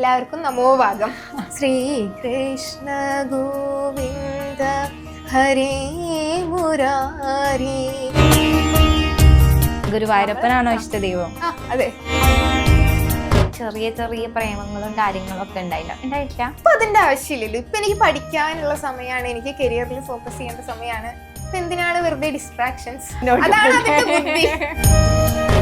എല്ലാവർക്കും നമോഭാഗം. ശ്രീകൃഷ്ണ ഗോവിന്ദ ഹരേ മുരാരി. ഗുരുവായൂരപ്പനാണോ ഇഷ്ടദൈവം? അതെ. ചെറിയ ചെറിയ പ്രേമങ്ങളും കാര്യങ്ങളും ഒക്കെ ഉണ്ടായിട്ടില്ല. ഇപ്പൊ അതിന്റെ ആവശ്യമില്ലല്ലോ. ഇപ്പൊ എനിക്ക് പഠിക്കാനുള്ള സമയമാണ്, എനിക്ക് കരിയറിൽ ഫോക്കസ് ചെയ്യേണ്ട സമയമാണ്. ഇപ്പൊ എന്തിനാണ് വെറുതെ ഡിസ്ട്രാക്ഷൻസ്? അതാണ് അതിന്റെ ബുദ്ധി.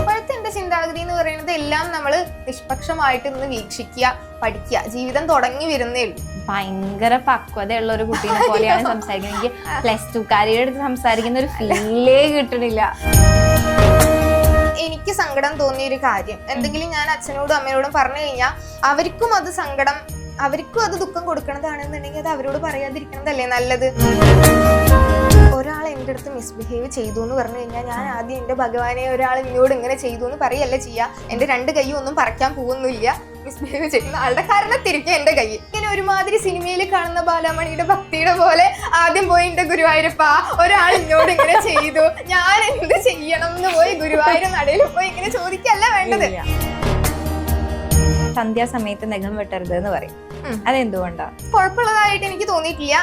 ഇപ്പോഴത്തെ എന്റെ ചിന്താഗതി എന്ന് പറയുന്നത് എല്ലാം നമ്മൾ നിഷ്പക്ഷമായിട്ട് നിന്ന് വീക്ഷിക്കുക, പഠിക്കുക. ജീവിതം തുടങ്ങി വരുന്നേ ഉള്ളൂ. ഭയങ്കര പക്വതയുള്ള ഒരു കുട്ടീനെ പോലെയാണ് സംസാരിക്കുന്നത്. എനിക്ക് +2 കാരിയുടെ അടുത്ത് സംസാരിക്കുന്ന ഒരു ഫീലേ കിട്ടണില്ല. എനിക്ക് സങ്കടം തോന്നിയ ഒരു കാര്യം എന്തെങ്കിലും ഞാൻ അച്ഛനോടും അമ്മയോടും പറഞ്ഞു കഴിഞ്ഞാൽ അവർക്കും അത് സങ്കടം, അവർക്കും അത് ദുഃഖം കൊടുക്കണതാണെന്നുണ്ടെങ്കിൽ അത് അവരോട് പറയാതിരിക്കണതല്ലേ നല്ലത്. ഒരാൾ എൻ്റെ അടുത്ത് മിസ്ബിഹേവ് ചെയ്തു എന്ന് പറഞ്ഞു കഴിഞ്ഞാൽ ഞാൻ ആദ്യം എൻ്റെ ഭഗവാനെ ഒരാൾ എന്നോട് ഇങ്ങനെ ചെയ്തു എന്ന് പറയല്ല ചെയ്യുക. എൻ്റെ 2 കൈയും ഒന്നും പറിക്കാൻ പോകുന്നില്ല. മിസ്ബിഹേവ് ചെയ്യുന്ന ആളുടെ കാരണത്തിരിക്കും എൻ്റെ കൈ. ഇങ്ങനെ ഒരുമാതിരി സിനിമയിൽ കാണുന്ന ബാലമണിയുടെ ഭക്തിയുടെ പോലെ ആദ്യം പോയി എൻ്റെ ഗുരുവായൂരപ്പ ഒരാൾ എന്നോട് ഇങ്ങനെ ചെയ്തു, ഞാൻ എന്ത് ചെയ്യണം എന്ന് പോയി ഗുരുവായൂർ നടയിൽ പോയി ഇങ്ങനെ ചോദിക്കല്ല വേണ്ടത്. സന്ധ്യാസമയത്ത് നഖം വെട്ടരുത് എന്ന് പറയും. അതെന്തുകൊണ്ടാ? കുഴപ്പമുള്ളതായിട്ട് എനിക്ക് തോന്നിയിട്ടില്ല.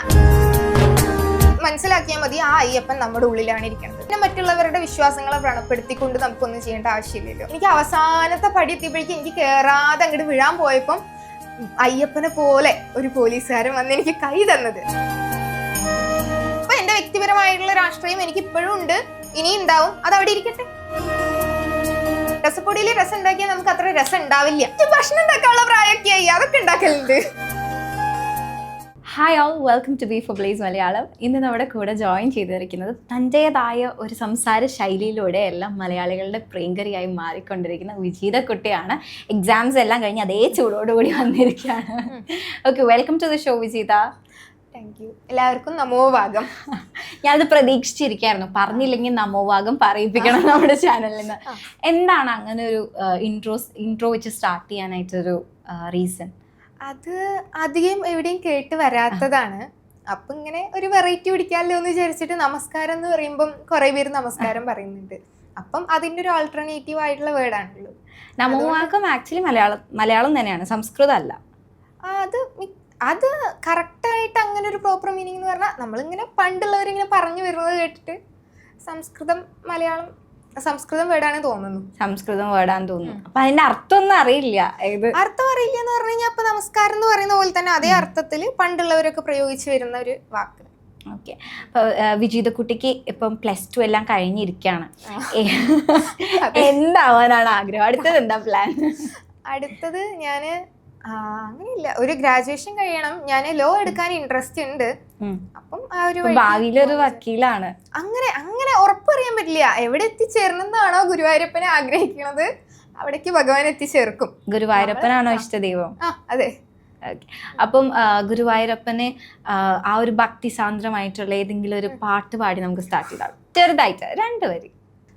മനസ്സിലാക്കിയാൽ മതി ആ അയ്യപ്പൻ നമ്മുടെ ഉള്ളിലാണ് ഇരിക്കുന്നത്. പിന്നെ മറ്റുള്ളവരുടെ വിശ്വാസങ്ങളെ വ്രണപ്പെടുത്തിക്കൊണ്ട് നമുക്കൊന്നും ചെയ്യേണ്ട ആവശ്യമില്ലല്ലോ. എനിക്ക് അവസാനത്തെ പടി എത്തിയപ്പോഴേക്കും എനിക്ക് കേറാതെ അങ്ങോട്ട് വീഴാൻ പോയപ്പം അയ്യപ്പനെ പോലെ ഒരു പോലീസുകാരൻ വന്ന് എനിക്ക് കൈ തന്നത്. അപ്പൊ എന്റെ വ്യക്തിപരമായിട്ടുള്ള രാഷ്ട്രീയം എനിക്ക് ഇപ്പോഴും ഉണ്ട്, ഇനിയും ഉണ്ടാവും. അത് അവിടെ ഇരിക്കട്ടെ. രസപ്പൊടിയിൽ രസം ഉണ്ടാക്കിയാൽ നമുക്ക് അത്ര രസം ഉണ്ടാവില്ല. ഭക്ഷണം ഉണ്ടാക്കാനുള്ള പ്രായമൊക്കെ ആയി, അതൊക്കെ ഉണ്ടാക്കലുണ്ട്. Hi all, welcome to B for Blaze Malayalam. ഇന്ന് നമ്മുടെ കൂടെ ജോയിൻ ചെയ്തിരിക്കുന്നത് തൻ്റേതായ ഒരു സംസാര ശൈലിയിലൂടെ എല്ലാം മലയാളികളുടെ പ്രിയങ്കരിയായി മാറിക്കൊണ്ടിരിക്കുന്ന വിജീത കുട്ടിയാണ്. എക്സാംസ് എല്ലാം കഴിഞ്ഞ് അതേ ചൂടോടുകൂടി വന്നിരിക്കുകയാണ്. Okay, welcome to the show Vijeetha. Thank you. എല്ലാവർക്കും നമോഭാഗം. ഞാനത് പ്രതീക്ഷിച്ചിരിക്കുകയായിരുന്നു, പറഞ്ഞില്ലെങ്കിൽ നമോഭാഗം പറയിപ്പിക്കണം നമ്മുടെ ചാനലിൽ നിന്ന്. എന്താണ് അങ്ങനെ ഒരു ഇൻട്രോ വെച്ച് സ്റ്റാർട്ട് ചെയ്യാനായിട്ടൊരു റീസൺ? അത് അധികം എവിടെയും കേട്ട് വരാത്തതാണ്. അപ്പൊ ഇങ്ങനെ ഒരു വെറൈറ്റി പിടിക്കാമല്ലോ എന്ന് വിചാരിച്ചിട്ട് നമസ്കാരം എന്ന് പറയുമ്പം കുറെ പേര് നമസ്കാരം പറയുന്നുണ്ട്. അപ്പം അതിന്റെ ഒരു ആൾട്ടർനേറ്റീവ് ആയിട്ടുള്ള വേർഡാണല്ലോ നമോഭാഗം. ആക്ച്വലി മലയാളം തന്നെയാണ്, സംസ്കൃതം അല്ല. അത് കറക്റ്റായിട്ട് അങ്ങനെ ഒരു പ്രോപ്പർ മീനിങ് എന്ന് പറഞ്ഞാൽ നമ്മളിങ്ങനെ പണ്ടുള്ളവരിങ്ങനെ പറഞ്ഞു വരുന്നത് കേട്ടിട്ട് സംസ്കൃതം വേർഡാണ് തോന്നുന്നു. സംസ്കൃതം വേർഡാന്ന് തോന്നുന്നു. അപ്പൊ അതിന്റെ അർത്ഥം ഒന്നും അറിയില്ല. അർത്ഥം അറിയില്ല എന്ന് പറഞ്ഞു കഴിഞ്ഞാൽ ഇപ്പൊ നമസ്കാരം എന്ന് പറയുന്ന പോലെ തന്നെ അതേ അർത്ഥത്തിൽ പണ്ടുള്ളവരൊക്കെ പ്രയോഗിച്ചു വരുന്ന ഒരു വാക്ക്. ഓക്കെ, അപ്പൊ വിജീത കുട്ടിക്ക് ഇപ്പം +2 എല്ലാം കഴിഞ്ഞിരിക്കുകയാണ്. എന്താവാനാണ് ആഗ്രഹം? അടുത്തത് എന്താ പ്ലാൻ? അടുത്തത് ഞാന് അങ്ങനെയില്ല, ഒരു ഗ്രാജുവേഷൻ കഴിയണം. ഞാൻ ലോ എടുക്കാൻ ഇൻട്രസ്റ്റ് ഉണ്ട്. അപ്പം ആ ഒരു ഭാവിയിലൊരു വക്കീലാണ്. അങ്ങനെ ഉറപ്പറിയാൻ പറ്റില്ല. എവിടെ എത്തിച്ചേരണം എന്നാണോ ഗുരുവായൂരപ്പനെ ആഗ്രഹിക്കുന്നത് അവിടേക്ക് ഭഗവാൻ എത്തിച്ചേർക്കും. ഗുരുവായൂരപ്പനാണോ ഇഷ്ടദൈവം? അതെ. അപ്പം ഗുരുവായൂരപ്പനെ ആ ഒരു ഭക്തി സാന്ദ്രമായിട്ടുള്ള ഏതെങ്കിലും ഒരു പാട്ട് പാടി നമുക്ക് സ്റ്റാർട്ട് ചെയ്താൽ ചെറുതായിട്ട് 2 വരി.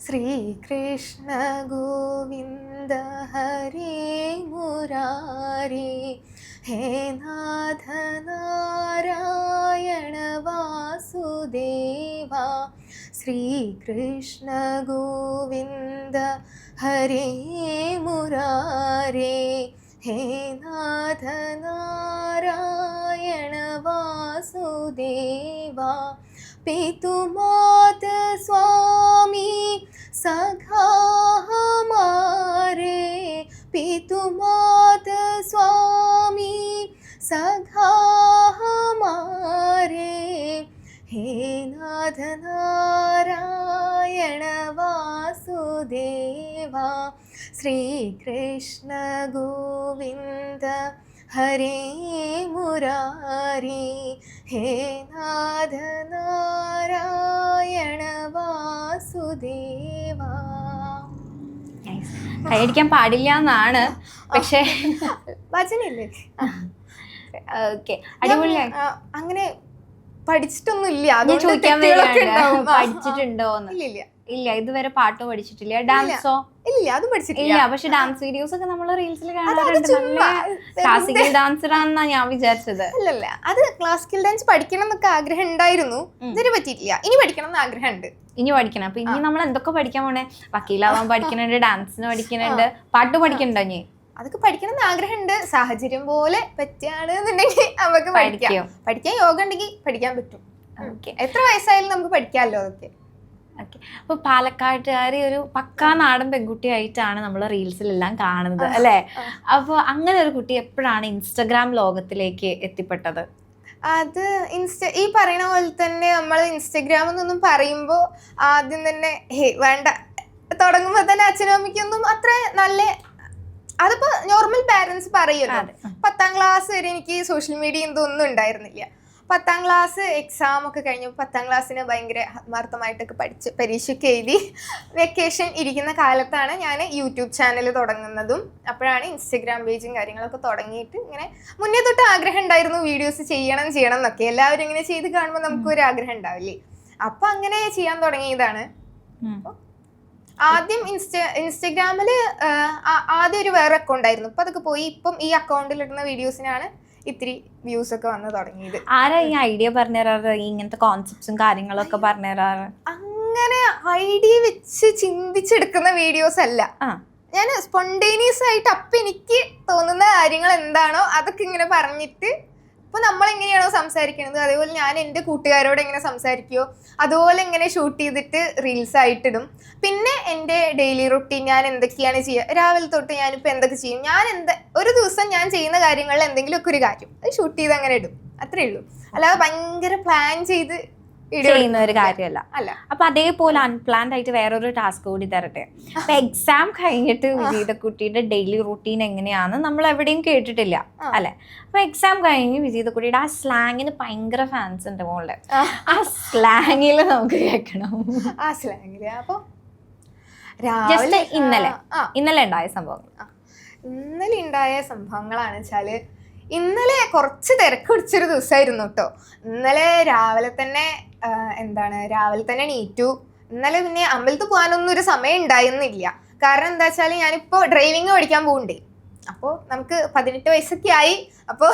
ശ്രീകൃഷ്ണ ഗോവിന്ദ ഹരേ മുരാരി, ഹേ നാഥ നാരായണ വാസുദേവ. ശ്രീകൃഷ്ണ ഗോവിന്ദ ഹരേ മുരാരി, ഹേ നാഥ നാരായണ വാസുദേവ. पितुमात स्वामी सखा हमारे, पितुमात स्वामी सखा हमारे, हे नाथ नारायण वासुदेवा. श्री कृष्ण गोविंद ഹരേ മുരാരി, ഹേ നാഥ നാരായണ വാസുദേവ. കൈയടിക്കാൻ പാടില്ല എന്നാണ്, പക്ഷേ വചനല്ലേ. ഓക്കെ, അടിപൊളിയായി. അങ്ങനെ പഠിച്ചിട്ടൊന്നും ഇല്ല. പഠിച്ചിട്ടുണ്ടോന്ന്? ഇല്ല, ഇതുവരെ പാട്ടോ പഠിച്ചിട്ടില്ല. ഡാൻസോ? ഇല്ല, അതും പഠിച്ചിട്ടില്ല. ഇല്ല, പക്ഷെ ഡാൻസ് വീഡിയോസ് ഒക്കെ നമ്മൾ റീൽസിൽ കാണാറുണ്ട്. നല്ല ക്ലാസിക്കൽ ഡാൻസർ ആണെന്നാ ഞാൻ വിചാരിച്ചത്. അല്ലല്ല, അത് ക്ലാസിക്കൽ ഡാൻസ് പഠിക്കണം എന്നൊക്കെ ആഗ്രഹം ഉണ്ടായിരുന്നു, ഇതുവരെ പറ്റിയിട്ടില്ല. ഇനി പഠിക്കണം എന്ന് ആഗ്രഹമുണ്ട്. ഇനി പഠിക്കണം. അപ്പൊ ഇനി നമ്മൾ എന്തൊക്കെ പഠിക്കാൻ പോണേ? വക്കീലാവാൻ പഠിക്കുന്നുണ്ട്, ഡാൻസിന് പഠിക്കുന്നുണ്ട്, പാട്ട് പഠിക്കണ്ടോ? ഇനി അതൊക്കെ പഠിക്കണം എന്ന് ആഗ്രഹമുണ്ട്. സാഹചര്യം പോലെ പറ്റുകയാണെന്നുണ്ടെങ്കിൽ നമുക്ക് പഠിക്കാൻ യോഗ ഉണ്ടെങ്കിൽ പഠിക്കാൻ പറ്റും. എത്ര വയസ്സായാലും നമുക്ക് പഠിക്കാമല്ലോ അതൊക്കെ. ഓക്കെ. അപ്പോൾ പാലക്കാട്ടുകാരി ഒരു പക്കാ നാടൻ പെൺകുട്ടിയായിട്ടാണ് നമ്മൾ റീൽസിലെല്ലാം കാണുന്നത് അല്ലേ? അപ്പോൾ അങ്ങനെ ഒരു കുട്ടി എപ്പോഴാണ് ഇൻസ്റ്റഗ്രാം ലോകത്തിലേക്ക് എത്തിപ്പെട്ടത്? അത് ഈ പറയുന്ന പോലെ തന്നെ നമ്മൾ ഇൻസ്റ്റഗ്രാം എന്നൊന്നും പറയുമ്പോൾ ആദ്യം തന്നെ വേണ്ട, തുടങ്ങുമ്പോൾ തന്നെ അച്ഛനും അമ്മയ്ക്കൊന്നും അത്ര നല്ല, അതിപ്പോ നോർമൽ പാരന്റ്സ് പറയുമല്ലോ. 10ാം ക്ലാസ് വരെ എനിക്ക് സോഷ്യൽ മീഡിയ എന്തൊന്നും ഉണ്ടായിരുന്നില്ല. 10ാം ക്ലാസ് എക്സാം ഒക്കെ കഴിഞ്ഞു. 10ാം ക്ലാസ്സിന് ഭയങ്കര ആത്മാർത്ഥമായിട്ടൊക്കെ പഠിച്ച് പരീക്ഷയ്ക്ക് എഴുതി വെക്കേഷൻ ഇരിക്കുന്ന കാലത്താണ് ഞാൻ യൂട്യൂബ് ചാനൽ തുടങ്ങുന്നതും. അപ്പോഴാണ് ഇൻസ്റ്റഗ്രാം പേജും കാര്യങ്ങളൊക്കെ തുടങ്ങിയിട്ട് ഇങ്ങനെ മുന്നേ തൊട്ട് ആഗ്രഹം ഉണ്ടായിരുന്നു വീഡിയോസ് ചെയ്യണം എന്നൊക്കെ. എല്ലാവരും ഇങ്ങനെ ചെയ്ത് കാണുമ്പോൾ നമുക്കൊരു ആഗ്രഹം ഉണ്ടാവില്ലേ. അപ്പം അങ്ങനെ ചെയ്യാൻ തുടങ്ങിയതാണ്. ആദ്യം ഇൻസ്റ്റഗ്രാമിൽ ആദ്യം ഒരു വേറെ അക്കൗണ്ട് ആയിരുന്നു. ഇപ്പം അതൊക്കെ പോയി. ഇപ്പം ഈ അക്കൗണ്ടിൽ ഇടുന്ന വീഡിയോസിനാണ് ഇത്തിരി വ്യൂസ് ഒക്കെ വന്ന് തുടങ്ങിയത്. ആരാ ഈ ഐഡിയ പറഞ്ഞുതരാറ്? ഇങ്ങനത്തെ കോൺസെപ്റ്റ്സും കാര്യങ്ങളൊക്കെ പറഞ്ഞുതരാറ്? അങ്ങനെ ഐഡിയ വെച്ച് ചിന്തിച്ചെടുക്കുന്ന വീഡിയോസ് അല്ല. ഞാൻ സ്പോണ്ടേനിയസ് ആയിട്ട് അപ്പം എനിക്ക് തോന്നുന്ന കാര്യങ്ങൾ എന്താണോ അതൊക്കെ ഇങ്ങനെ പറഞ്ഞിട്ട്, ഇപ്പൊ നമ്മളെങ്ങനെയാണോ സംസാരിക്കുന്നത് അതേപോലെ ഞാൻ എൻ്റെ കൂട്ടുകാരോട് എങ്ങനെ സംസാരിക്കുമോ അതുപോലെ ഇങ്ങനെ ഷൂട്ട് ചെയ്തിട്ട് റീൽസ് ആയിട്ടിടും. പിന്നെ എൻ്റെ ഡെയിലി റൊട്ടീൻ ഞാൻ എന്തൊക്കെയാണ് ചെയ്യുക, രാവിലെ തൊട്ട് ഞാനിപ്പോൾ എന്തൊക്കെ ചെയ്യും, ഒരു ദിവസം ഞാൻ ചെയ്യുന്ന കാര്യങ്ങളിൽ എന്തെങ്കിലുമൊക്കെ ഒരു കാര്യം അത് ഷൂട്ട് ചെയ്ത് അങ്ങനെ ഇടും. അത്രേ ഉള്ളൂ. അല്ലാതെ ഭയങ്കര പ്ലാൻ ചെയ്ത് ചെയ്യുന്ന ഒരു കാര്യമല്ല. അപ്പൊ അതേപോലെ അൺപ്ലാൻഡ് ആയിട്ട് വേറൊരു ടാസ്ക് കൂടി തരട്ടെ. അപ്പൊ എക്സാം കഴിഞ്ഞിട്ട് വിജീതക്കുട്ടിയുടെ ഡെയിലി റൂട്ടീൻ എങ്ങനെയാന്ന് നമ്മൾ എവിടെയും കേട്ടിട്ടില്ല അല്ലെ? അപ്പൊ എക്സാം കഴിഞ്ഞ് വിജീതക്കുട്ടിയുടെ ആ സ്ലാങ്ങിന് ഭയങ്കര ഫാൻസ് ഉണ്ട് മോളുടെ. ആ സ്ലാങ്ങില് നമുക്ക് കേൾക്കണം. ആ സ്ലാങ്ങില് അപ്പൊ ഇന്നലെ ഉണ്ടായ സംഭവങ്ങൾ. ഇന്നലെ ഉണ്ടായ സംഭവങ്ങളാണ് വെച്ചാല്, ഇന്നലെ കുറച്ച് തിരക്ക് പിടിച്ചൊരു ദിവസമായിരുന്നു കേട്ടോ. ഇന്നലെ രാവിലെ തന്നെ നീറ്റു. ഇന്നലെ പിന്നെ അമ്പലത്തിൽ പോകാനൊന്നും ഒരു സമയം ഉണ്ടായിരുന്നില്ല. കാരണം എന്താ വെച്ചാൽ ഞാനിപ്പോൾ ഡ്രൈവിങ് പഠിക്കാൻ പോകുന്നുണ്ട്. അപ്പോൾ നമുക്ക് 18 വയസ്സൊക്കെ ആയി. അപ്പോൾ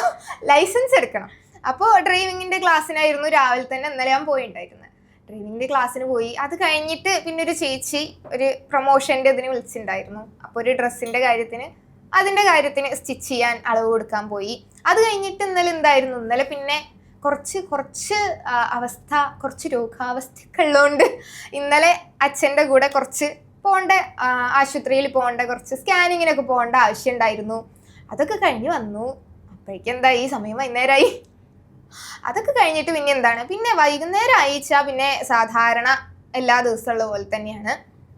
ലൈസൻസ് എടുക്കണം. അപ്പോൾ ഡ്രൈവിങ്ങിൻ്റെ ക്ലാസ്സിനായിരുന്നു രാവിലെ തന്നെ ഇന്നലെ ഞാൻ പോയിട്ടുണ്ടായിരുന്നത്. ഡ്രൈവിങ്ങിൻ്റെ ക്ലാസ്സിന് പോയി. അത് കഴിഞ്ഞിട്ട് പിന്നെ ഒരു ചേച്ചി ഒരു പ്രൊമോഷൻ്റെ ഇതിന് വിളിച്ചിട്ടുണ്ടായിരുന്നു. അപ്പോൾ ഒരു ഡ്രസ്സിൻ്റെ അതിൻ്റെ കാര്യത്തിന് സ്റ്റിച്ച് ചെയ്യാൻ അളവ് കൊടുക്കാൻ പോയി. അത് കഴിഞ്ഞിട്ട് ഇന്നലെ പിന്നെ കുറച്ച് രോഗാവസ്ഥയൊക്കെ ഉള്ളതുകൊണ്ട് ഇന്നലെ അച്ഛൻ്റെ കൂടെ കുറച്ച് ആശുപത്രിയിൽ പോകേണ്ട, കുറച്ച് സ്കാനിങ്ങിനൊക്കെ പോകേണ്ട ആവശ്യം ഉണ്ടായിരുന്നു. അതൊക്കെ കഴിഞ്ഞ് വന്നു. അപ്പോഴേക്കും ഈ സമയം വൈകുന്നേരമായി. അതൊക്കെ കഴിഞ്ഞിട്ട് പിന്നെ വൈകുന്നേരം അയച്ചാൽ പിന്നെ സാധാരണ എല്ലാ ദിവസമുള്ള പോലെ തന്നെയാണ്.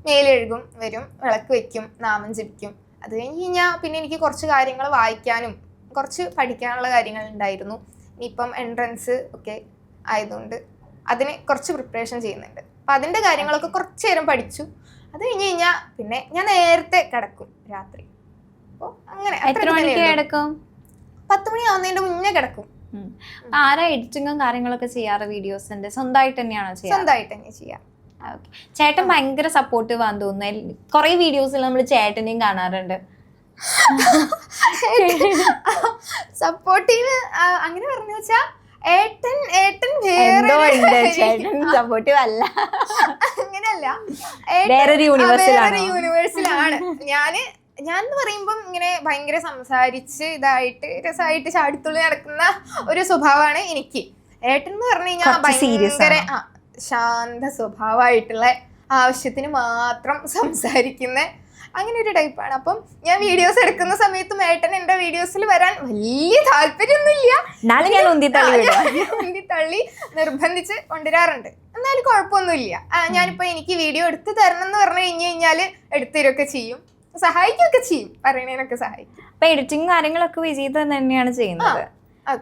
മേലെഴുകും, വരും, വിളക്ക് വെക്കും, നാമം ജപിക്കും. അത് കഴിഞ്ഞ് കഴിഞ്ഞാൽ പിന്നെ എനിക്ക് കുറച്ച് കാര്യങ്ങൾ വായിക്കാനും കുറച്ച് പഠിക്കാനുള്ള കാര്യങ്ങൾ ഉണ്ടായിരുന്നു. ഇനിയിപ്പം എൻട്രൻസ് ഒക്കെ ആയതുകൊണ്ട് അതിന് കുറച്ച് പ്രിപ്പറേഷൻ ചെയ്യുന്നുണ്ട്. അപ്പം അതിൻ്റെ കാര്യങ്ങളൊക്കെ കുറച്ച് നേരം പഠിച്ചു. അത് കഴിഞ്ഞ് കഴിഞ്ഞാൽ പിന്നെ ഞാൻ നേരത്തെ കിടക്കും രാത്രി. അപ്പോൾ അങ്ങനെ 10 മണിക്ക് കിടക്കും? 10 മണി ആവുന്നതിൻ്റെ മുന്നേ കിടക്കും. ആരാ എഡിറ്റിങ്ങും കാര്യങ്ങളൊക്കെ ചെയ്യാറ് വീഡിയോസിന്റെ? സ്വന്തമായിട്ട് തന്നെയാണോ ചെയ്യാറ്? സ്വന്തമായിട്ട് തന്നെ ചെയ്യാം. ചേട്ടൻ ഭയങ്കര സപ്പോർട്ടീവ് ആണെന്ന് തോന്നുന്നു. കുറെ വീഡിയോസിൽ നമ്മൾ ചേട്ടനെയും കാണാറുണ്ട്. സപ്പോർട്ടീവ് അങ്ങനെ പറഞ്ഞു വെച്ചാ ഏട്ടൻ സപ്പോർട്ടീവ് അല്ല, അങ്ങനെയല്ല, വേറൊരു യൂണിവേഴ്സിലാണ്. ഞാൻ എന്ന് പറയുമ്പം ഇങ്ങനെ ഭയങ്കര സംസാരിച്ച് ഇതായിട്ട് രസമായിട്ട് ചാടിത്തുള്ളി നടക്കുന്ന ഒരു സ്വഭാവമാണ് എനിക്ക്. ഏട്ടൻ എന്ന് പറഞ്ഞു കഴിഞ്ഞാൽ ഭയങ്കര ശാന്ത സ്വഭാവമായിട്ടുള്ള, ആവശ്യത്തിന് മാത്രം സംസാരിക്കുന്ന അങ്ങനെ ഒരു ടൈപ്പാണ്. അപ്പം ഞാൻ വീഡിയോസ് എടുക്കുന്ന സമയത്തും ഏട്ടൻ എൻ്റെ വീഡിയോസിൽ വരാൻ വലിയ താല്പര്യമൊന്നുമില്ല. ഉന്തിത്തള്ളി നിർബന്ധിച്ച് കൊണ്ടുവരാറുണ്ട്. എന്നാലും കുഴപ്പമൊന്നുമില്ല. ഞാനിപ്പോൾ എനിക്ക് വീഡിയോ എടുത്തു തരണം എന്ന് പറഞ്ഞു കഴിഞ്ഞാൽ എടുത്തരൊക്കെ ചെയ്യും, സഹായിക്കുകയൊക്കെ ചെയ്യും, പറയണേനൊക്കെ സഹായിക്കും. അപ്പൊ എഡിറ്റിംഗ് കാര്യങ്ങളൊക്കെ വിജീത തന്നെയാണ് ചെയ്യുന്നത്.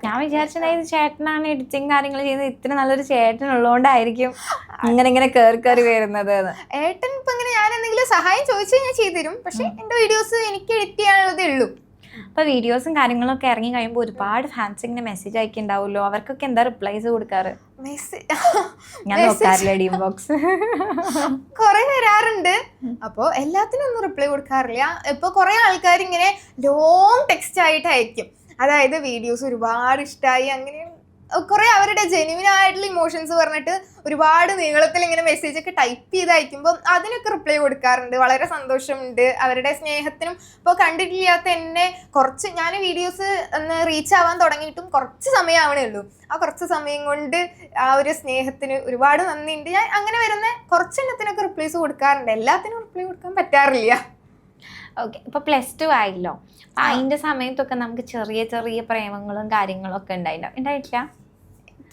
ഞാൻ വിചാരിച്ചത് ചേട്ടനാണ് എഡിറ്റിംഗ് കാര്യങ്ങൾ ചെയ്യുന്നത്. ഇത്ര നല്ലൊരു ചേട്ടൻ ഉള്ളതുകൊണ്ടായിരിക്കും ഇങ്ങനെ കയറി വരുന്നത്. ഏട്ടൻ ഇപ്പൊ ഇങ്ങനെ ഞാൻ എന്തെങ്കിലും സഹായം ചോദിച്ചാൽ ഞാൻ ചെയ്തുതരും. പക്ഷെ എന്റെ വീഡിയോസ് എനിക്ക് എഡിറ്റ് ചെയ്യാനുള്ളതേ ഉള്ളൂ. അപ്പൊ വീഡിയോസും കാര്യങ്ങളൊക്കെ ഇറങ്ങി കഴിയുമ്പോൾ ഒരുപാട് ഫാൻസ് ഇങ്ങനെ മെസ്സേജ് അയക്കുന്നുണ്ടാവുമല്ലോ. അവർക്കൊക്കെ എന്താ റിപ്ലൈസ് കൊടുക്കാറ്? ഞാൻ നോക്കാറില്ല ഇൻബോക്സ്. കുറെ വരാറുണ്ട്. അപ്പൊ എല്ലാത്തിനും ഒന്നും റിപ്ലൈ കൊടുക്കാറില്ല. ഇപ്പൊ കുറെ ആൾക്കാർ ഇങ്ങനെ ലോങ് ടെക്സ്റ്റ് ആയിട്ട് അയക്കും. അതായത് വീഡിയോസ് ഒരുപാട് ഇഷ്ടമായി അങ്ങനെ കുറെ അവരുടെ ജെന്യുവിൻ ആയിട്ടുള്ള ഇമോഷൻസ് പറഞ്ഞിട്ട് ഒരുപാട് നീളത്തിൽ ഇങ്ങനെ മെസ്സേജ് ഒക്കെ ടൈപ്പ് ചെയ്ത് അയക്കുമ്പോൾ അതിനൊക്കെ റിപ്ലൈ കൊടുക്കാറുണ്ട്. വളരെ സന്തോഷമുണ്ട് അവരുടെ സ്നേഹത്തിനും. ഇപ്പോൾ കണ്ടിട്ടില്ലാത്ത എന്നെ കുറച്ച്, ഞാൻ വീഡിയോസ് ഒന്ന് റീച്ച് ആവാൻ തുടങ്ങിയിട്ടും കുറച്ച് സമയമാവണേ ഉള്ളൂ. ആ കുറച്ച് സമയം കൊണ്ട് ആ ഒരു സ്നേഹത്തിന് ഒരുപാട് നന്ദിയുണ്ട്. ഞാൻ അങ്ങനെ വരുന്ന കുറച്ചെണ്ണത്തിനൊക്കെ റിപ്ലൈസ് കൊടുക്കാറുണ്ട്. എല്ലാത്തിനും റിപ്ലൈ കൊടുക്കാൻ പറ്റാറില്ല. ഓക്കെ, ഇപ്പൊ +2 ആയല്ലോ. അതിന്റെ സമയത്തൊക്കെ നമുക്ക് ചെറിയ ചെറിയ പ്രേമങ്ങളും കാര്യങ്ങളും ഒക്കെ ഉണ്ടായിട്ടില്ല?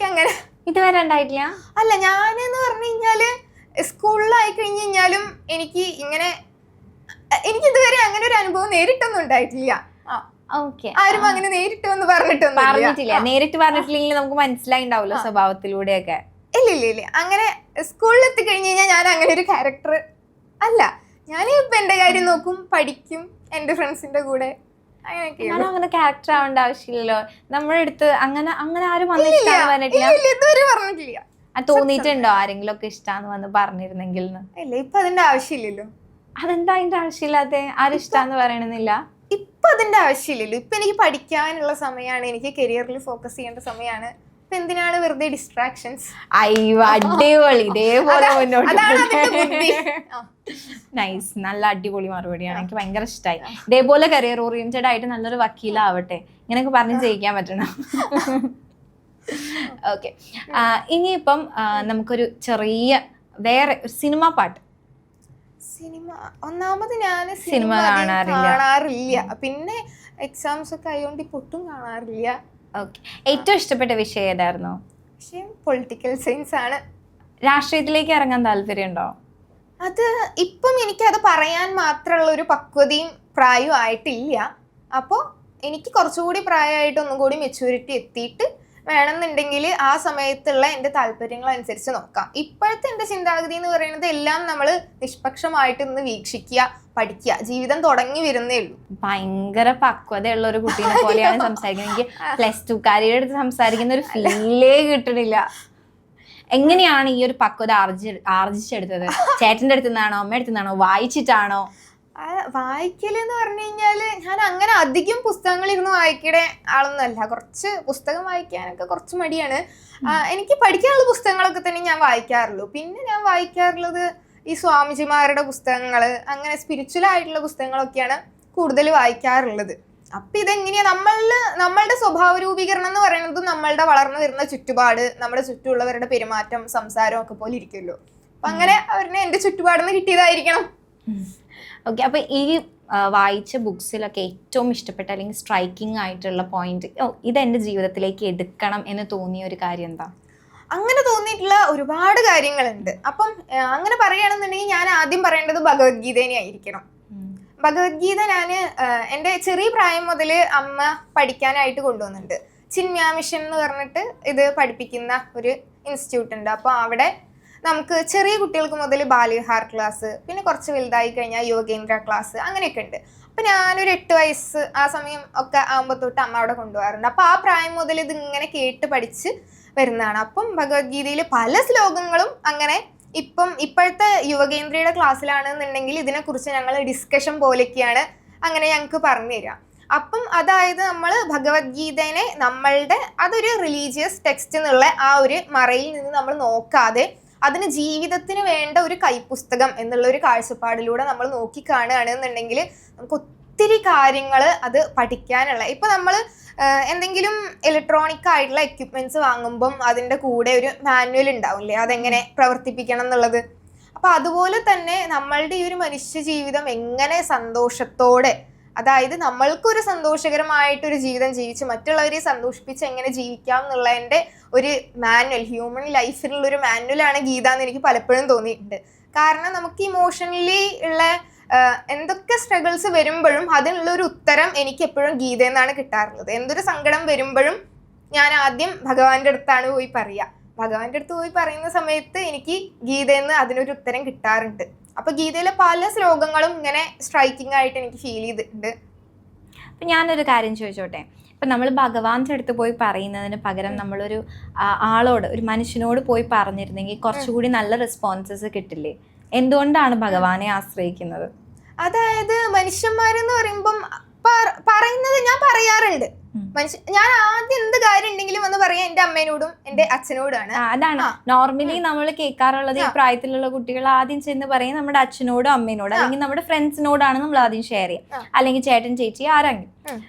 അങ്ങനെ ഇതുവരെ ഉണ്ടായിട്ടില്ല. അല്ല, ഞാനെന്ന് പറഞ്ഞു കഴിഞ്ഞാല് സ്കൂളിലായി കഴിഞ്ഞ് കഴിഞ്ഞാലും എനിക്ക് ഇതുവരെ അങ്ങനെ ഒരു അനുഭവം നേരിട്ടൊന്നും ഉണ്ടായിട്ടില്ല. ആരും അങ്ങനെ നേരിട്ട് വന്ന് പറഞ്ഞിട്ടില്ല. നേരിട്ട് പറഞ്ഞിട്ടില്ലെങ്കിൽ നമുക്ക് മനസ്സിലായിണ്ടാവല്ലോ സ്വഭാവത്തിലൂടെയൊക്കെ. ഇല്ല. അങ്ങനെ സ്കൂളിൽ എത്തിക്കഴിഞ്ഞ് കഴിഞ്ഞാൽ ഞാൻ അങ്ങനെ ഒരു ക്യാരക്ടർ അല്ല. ഞാൻ ഇപ്പൊ എന്റെ കാര്യം നോക്കും, പഠിക്കും, എന്റെ ഫ്രണ്ട്സിന്റെ കൂടെ, അങ്ങനെയൊക്കെയാണ്. അങ്ങനെ ക്യാരക്ടർ ആവേണ്ട ആവശ്യമില്ലല്ലോ നമ്മുടെ അടുത്ത്. അങ്ങനെ ആരും പറഞ്ഞിട്ടില്ല. തോന്നിയിട്ടുണ്ടോ ആരെങ്കിലും ഒക്കെ ഇഷ്ടാന്ന് വന്ന് പറഞ്ഞിരുന്നെങ്കിൽ? ഇല്ല, ഇപ്പൊ അതിന്റെ ആവശ്യമില്ലല്ലോ. അതെന്താ അതിന്റെ ആവശ്യമില്ലാതെ? ആരും ഇഷ്ടാന്ന് പറയണമെന്നില്ല. ഇപ്പൊ അതിന്റെ ആവശ്യമില്ലല്ലോ. ഇപ്പൊ എനിക്ക് പഠിക്കാനുള്ള സമയമാണ്, എനിക്ക് കരിയറിൽ ഫോക്കസ് ചെയ്യേണ്ട സമയമാണ്. ഇപ്പൊ എന്തിനാണ് വെറുതെ ഡിസ്ട്രാക്ഷൻസ്? അടിപൊളി. ഇതേപോലെ നൈസ്, നല്ല അടിപൊളി മറുപടിയാണ്. എനിക്ക് ഭയങ്കര ഇഷ്ടമായി. ഇതേപോലെ കരിയർ ഓറിയന്റഡ് ആയിട്ട് നല്ലൊരു വക്കീലാവട്ടെ. ഇങ്ങനെയൊക്കെ പറഞ്ഞ് ജയിക്കാൻ പറ്റണം. ഓക്കെ, ഇനിയിപ്പം നമുക്കൊരു ചെറിയ വേറെ സിനിമ പാട്ട്. ഒന്നാമത് ഞാൻ സിനിമ കാണാറില്ല. പിന്നെ എക്സാംസ് ഒക്കെ ആയതുകൊണ്ട് ഇപ്പൊ ഒട്ടും കാണാറില്ല. ഓക്കെ, ഏറ്റവും ഇഷ്ടപ്പെട്ട വിഷയം ഏതായിരുന്നു? വിഷയം പൊളിറ്റിക്കൽ സയൻസ് ആണ്. രാഷ്ട്രീയത്തിലേക്ക് ഇറങ്ങാൻ താല്പര്യമുണ്ടോ? അത് ഇപ്പം എനിക്കത് പറയാൻ മാത്രമുള്ള ഒരു പക്വതയും പ്രായവും ആയിട്ടില്ല. അപ്പോൾ എനിക്ക് കുറച്ചുകൂടി പ്രായമായിട്ട് ഒന്നും കൂടി മെച്യൂരിറ്റി എത്തിയിട്ട് വേണമെന്നുണ്ടെങ്കിൽ ആ സമയത്തുള്ള എൻ്റെ താല്പര്യങ്ങൾ അനുസരിച്ച് നോക്കാം. ഇപ്പോഴത്തെ എൻ്റെ ചിന്താഗതി എന്ന് പറയുന്നത് എല്ലാം നമ്മൾ നിഷ്പക്ഷമായിട്ട് ഒന്ന് വീക്ഷിക്കുക, പഠിക്കുക. ജീവിതം തുടങ്ങി വരുന്നേ ഉള്ളൂ. ഭയങ്കര പക്വതയുള്ള ഒരു കുട്ടീനെ പോലെയാണ് സംസാരിക്കുന്നത്. എനിക്ക് +2കാരിയുടെ അടുത്ത് സംസാരിക്കുന്ന ഒരു ഫീലേ കിട്ടണില്ല. എങ്ങനെയാണ് ഈ ഒരു പക്വത ആർജിച്ചെടുത്തത്? ചേട്ടൻ്റെ അടുത്ത് നിന്നാണോ, അമ്മയുടെ അടുത്ത് നിന്നാണോ, വായിച്ചിട്ടാണോ? വായിക്കലെന്ന് പറഞ്ഞു കഴിഞ്ഞാല് ഞാൻ അങ്ങനെ അധികം പുസ്തകങ്ങൾ ഇരുന്ന് വായിക്കണ ആളൊന്നുമല്ല. കുറച്ച് പുസ്തകം വായിക്കാനൊക്കെ കുറച്ച് മടിയാണ്. എനിക്ക് പഠിക്കാനുള്ള പുസ്തകങ്ങളൊക്കെ തന്നെ ഞാൻ വായിക്കാറുള്ളൂ. പിന്നെ ഞാൻ വായിക്കാറുള്ളത് ഈ സ്വാമിജിമാരുടെ പുസ്തകങ്ങൾ, അങ്ങനെ സ്പിരിച്വൽ ആയിട്ടുള്ള പുസ്തകങ്ങളൊക്കെയാണ് കൂടുതൽ വായിക്കാറുള്ളത്. അപ്പൊ ഇതെങ്ങനെയാ നമ്മളുടെ സ്വഭാവ രൂപീകരണം എന്ന് പറയുന്നത് നമ്മളുടെ വളർന്നു വരുന്ന ചുറ്റുപാട്, നമ്മുടെ ചുറ്റുമുള്ളവരുടെ പെരുമാറ്റം, സംസാരം ഒക്കെ പോലെ ഇരിക്കുമല്ലോ. അപ്പൊ അങ്ങനെ അവരിനെ എന്റെ ചുറ്റുപാടുന്ന് കിട്ടിയതായിരിക്കണം. ഓക്കെ, അപ്പൊ ഈ വായിച്ച ബുക്സിലൊക്കെ ഏറ്റവും ഇഷ്ടപ്പെട്ട അല്ലെങ്കിൽ സ്ട്രൈക്കിംഗ് ആയിട്ടുള്ള പോയിന്റ്, ഇതെന്റെ ജീവിതത്തിലേക്ക് എടുക്കണം എന്ന് തോന്നിയ ഒരു കാര്യം എന്താ? അങ്ങനെ തോന്നിയിട്ടുള്ള ഒരുപാട് കാര്യങ്ങളുണ്ട്. അപ്പം അങ്ങനെ പറയുകയാണെന്നുണ്ടെങ്കിൽ ഞാൻ ആദ്യം പറയേണ്ടത് ഭഗവത്ഗീതേനെ ആയിരിക്കണം. ഭഗവത്ഗീത ഞാൻ എൻ്റെ ചെറിയ പ്രായം മുതൽ അമ്മ പഠിക്കാനായിട്ട് കൊണ്ടുവന്നിട്ടുണ്ട്. ചിന്മയ മിഷൻ എന്ന് പറഞ്ഞിട്ട് ഇത് പഠിപ്പിക്കുന്ന ഒരു ഇൻസ്റ്റിറ്റ്യൂട്ട് ഉണ്ട്. അപ്പോൾ അവിടെ നമുക്ക് ചെറിയ കുട്ടികൾക്ക് മുതൽ ബാലവിഹാർ ക്ലാസ്, പിന്നെ കുറച്ച് വലുതായി കഴിഞ്ഞാൽ യോഗേന്ദ്ര ക്ലാസ്, അങ്ങനെയൊക്കെ ഉണ്ട്. അപ്പം ഞാനൊരു 8 വയസ്സ് ആ സമയം ഒക്കെ ആകുമ്പോൾ തൊട്ട് അമ്മ അവിടെ കൊണ്ടുപോകാറുണ്ട്. അപ്പോൾ ആ പ്രായം മുതൽ ഇതിങ്ങനെ കേട്ട് പഠിച്ച് വരുന്നതാണ്. അപ്പം ഭഗവത്ഗീതയിൽ പല ശ്ലോകങ്ങളും അങ്ങനെ ഇപ്പോഴത്തെ യുവകേന്ദ്രയുടെ ക്ലാസ്സിലാണെന്നുണ്ടെങ്കിൽ ഇതിനെക്കുറിച്ച് ഞങ്ങൾ ഡിസ്കഷൻ പോലെയൊക്കെയാണ് അങ്ങനെ ഞങ്ങൾക്ക് പറഞ്ഞു തരിക. അപ്പം അതായത് നമ്മൾ ഭഗവത്ഗീതേനെ നമ്മളുടെ അതൊരു റിലീജിയസ് ടെക്സ്റ്റ് എന്നുള്ള ആ ഒരു മറയിൽ നിന്ന് നമ്മൾ നോക്കാതെ അതിന് ജീവിതത്തിന് വേണ്ട ഒരു കൈപ്പുസ്തകം എന്നുള്ള ഒരു കാഴ്ചപ്പാടിലൂടെ നമ്മൾ നോക്കി കാണുകയാണെന്നുണ്ടെങ്കിൽ നമുക്ക് ഒത്തിരി കാര്യങ്ങൾ അത് പഠിക്കാനുള്ള. ഇപ്പം നമ്മൾ എന്തെങ്കിലും ഇലക്ട്രോണിക് ആയിട്ടുള്ള എക്യുപ്മെന്റ്സ് വാങ്ങുമ്പം അതിൻ്റെ കൂടെ ഒരു മാനുവൽ ഉണ്ടാവില്ലേ, അതെങ്ങനെ പ്രവർത്തിപ്പിക്കണം എന്നുള്ളത്. അപ്പം അതുപോലെ തന്നെ നമ്മളുടെ ഈ ഒരു മനുഷ്യ ജീവിതം എങ്ങനെ സന്തോഷത്തോടെ, അതായത് നമ്മൾക്കൊരു സന്തോഷകരമായിട്ടൊരു ജീവിതം ജീവിച്ച് മറ്റുള്ളവരെ സന്തോഷിപ്പിച്ച് എങ്ങനെ ജീവിക്കാം എന്നുള്ളതിൻ്റെ ഒരു മാനുവൽ, ഹ്യൂമൻ ലൈഫിനുള്ളൊരു മാനുവലാണ് ഗീത എന്ന് എനിക്ക് പലപ്പോഴും തോന്നിയിട്ടുണ്ട്. കാരണം നമുക്ക് ഇമോഷണലി ഉള്ള എന്തൊക്കെ സ്ട്രഗിൾസ് വരുമ്പോഴും അതിനുള്ളൊരു ഉത്തരം എനിക്ക് എപ്പോഴും ഗീതയെന്നാണ് കിട്ടാറുള്ളത്. എന്തൊരു സങ്കടം വരുമ്പോഴും ഞാൻ ആദ്യം ഭഗവാന്റെ അടുത്താണ് പോയി പറയുക. ഭഗവാന്റെ അടുത്ത് പോയി പറയുന്ന സമയത്ത് എനിക്ക് ഗീതയെന്ന് അതിനൊരു ഉത്തരം കിട്ടാറുണ്ട്. അപ്പൊ ഗീതയിലെ പല ശ്ലോകങ്ങളും ഇങ്ങനെ സ്ട്രൈക്കിംഗ് ആയിട്ട് എനിക്ക് ഫീൽ ചെയ്തിട്ടുണ്ട്. അപ്പം ഞാനൊരു കാര്യം ചോദിച്ചോട്ടെ, ഇപ്പം നമ്മൾ ഭഗവാന്റെ അടുത്ത് പോയി പറയുന്നതിന് പകരം നമ്മളൊരു ആളോട്, ഒരു മനുഷ്യനോട് പോയി പറഞ്ഞിരുന്നെങ്കിൽ കുറച്ചുകൂടി നല്ല റെസ്പോൺസസ് കിട്ടില്ലേ? എന്തുകൊണ്ടാണ് ഭഗവാനെ ആശ്രയിക്കുന്നത്? അതായത് മനുഷ്യന്മാരെന്ന് പറയുമ്പം പറയുന്നത് ഞാൻ പറയാറുണ്ട്. ഞാൻ ആദ്യം എന്ത് കാര്യം ഉണ്ടെങ്കിലും വന്ന് പറയാം എന്റെ അമ്മേനോടും എന്റെ അച്ഛനോടാണ്. അതാണ് നോർമലി നമ്മൾ കേൾക്കാറുള്ളത്. ഈ പ്രായത്തിലുള്ള കുട്ടികൾ ആദ്യം ചെന്ന് പറയും നമ്മുടെ അച്ഛനോടും അമ്മേനോടും, അല്ലെങ്കിൽ നമ്മുടെ ഫ്രണ്ട്സിനോടാണ് നമ്മൾ ആദ്യം ഷെയർ ചെയ്യുക, അല്ലെങ്കിൽ ചേട്ടൻ ചേച്ചി ആരെങ്കിലും.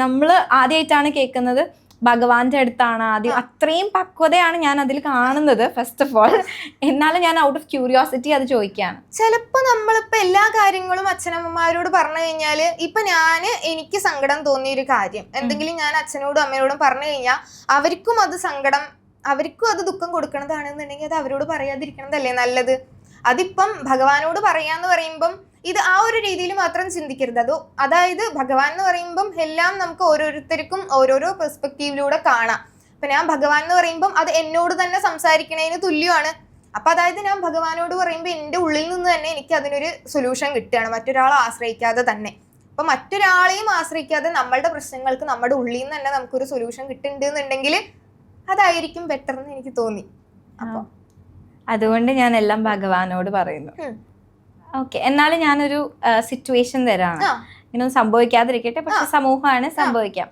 നമ്മൾ ആദ്യമായിട്ടാണ് കേൾക്കുന്നത് ഭഗവാന്റെ അടുത്താണ് ആദ്യം. അത്രയും പക്വതയാണ് ഞാൻ അതിൽ കാണുന്നത് ഫസ്റ്റ് ഓഫ് ഓൾ. എന്നാലും ഞാൻ ഔട്ട് ഓഫ് ക്യൂരിയോസിറ്റി അത് ചോദിക്കുകയാണ്. ചിലപ്പോ നമ്മളിപ്പോ എല്ലാ കാര്യങ്ങളും അച്ഛനമ്മമാരോട് പറഞ്ഞു കഴിഞ്ഞാല്, ഇപ്പൊ എനിക്ക് സങ്കടം തോന്നിയ ഒരു കാര്യം എന്തെങ്കിലും ഞാൻ അച്ഛനോടും അമ്മയോടും പറഞ്ഞു കഴിഞ്ഞാൽ അവർക്കും അത് ദുഃഖം കൊടുക്കണതാണെന്നുണ്ടെങ്കിൽ അത് അവരോട് പറയാതിരിക്കണതല്ലേ നല്ലത്. അതിപ്പം ഭഗവാനോട് പറയാന്ന് പറയുമ്പം ഇത് ആ ഒരു രീതിയിൽ മാത്രം ചിന്തിക്കരുത്. അതായത് ഭഗവാൻ എന്ന് പറയുമ്പം എല്ലാം നമുക്ക് ഓരോരുത്തർക്കും ഓരോരോ പെർസ്പെക്റ്റീവിലൂടെ കാണാം. ഇപ്പൊ ഞാൻ ഭഗവാൻ എന്ന് പറയുമ്പം അത് എന്നോട് തന്നെ സംസാരിക്കണതിന് തുല്യമാണ്. അപ്പൊ അതായത് ഞാൻ ഭഗവാനോട് പറയുമ്പോൾ എൻ്റെ ഉള്ളിൽ നിന്ന് തന്നെ എനിക്ക് അതിനൊരു സൊല്യൂഷൻ കിട്ടുകയാണ്, മറ്റൊരാളെ ആശ്രയിക്കാതെ തന്നെ. അപ്പൊ മറ്റൊരാളെയും ആശ്രയിക്കാതെ നമ്മളുടെ പ്രശ്നങ്ങൾക്ക് നമ്മുടെ ഉള്ളിൽ നിന്ന് തന്നെ നമുക്കൊരു സൊല്യൂഷൻ കിട്ടുന്നുണ്ടെന്നുണ്ടെങ്കിൽ അതായിരിക്കും ബെറ്റർ എന്ന് എനിക്ക് തോന്നി. അപ്പൊ അതുകൊണ്ട് ഞാൻ എല്ലാം ഭഗവാനോട് പറയുന്നു. ഓക്കെ, എന്നാലും ഞാനൊരു സിറ്റുവേഷൻ തരാണ്. ഇങ്ങനൊന്നും സംഭവിക്കാതിരിക്കട്ടെ, പക്ഷെ സമൂഹമാണ്, സംഭവിക്കാം.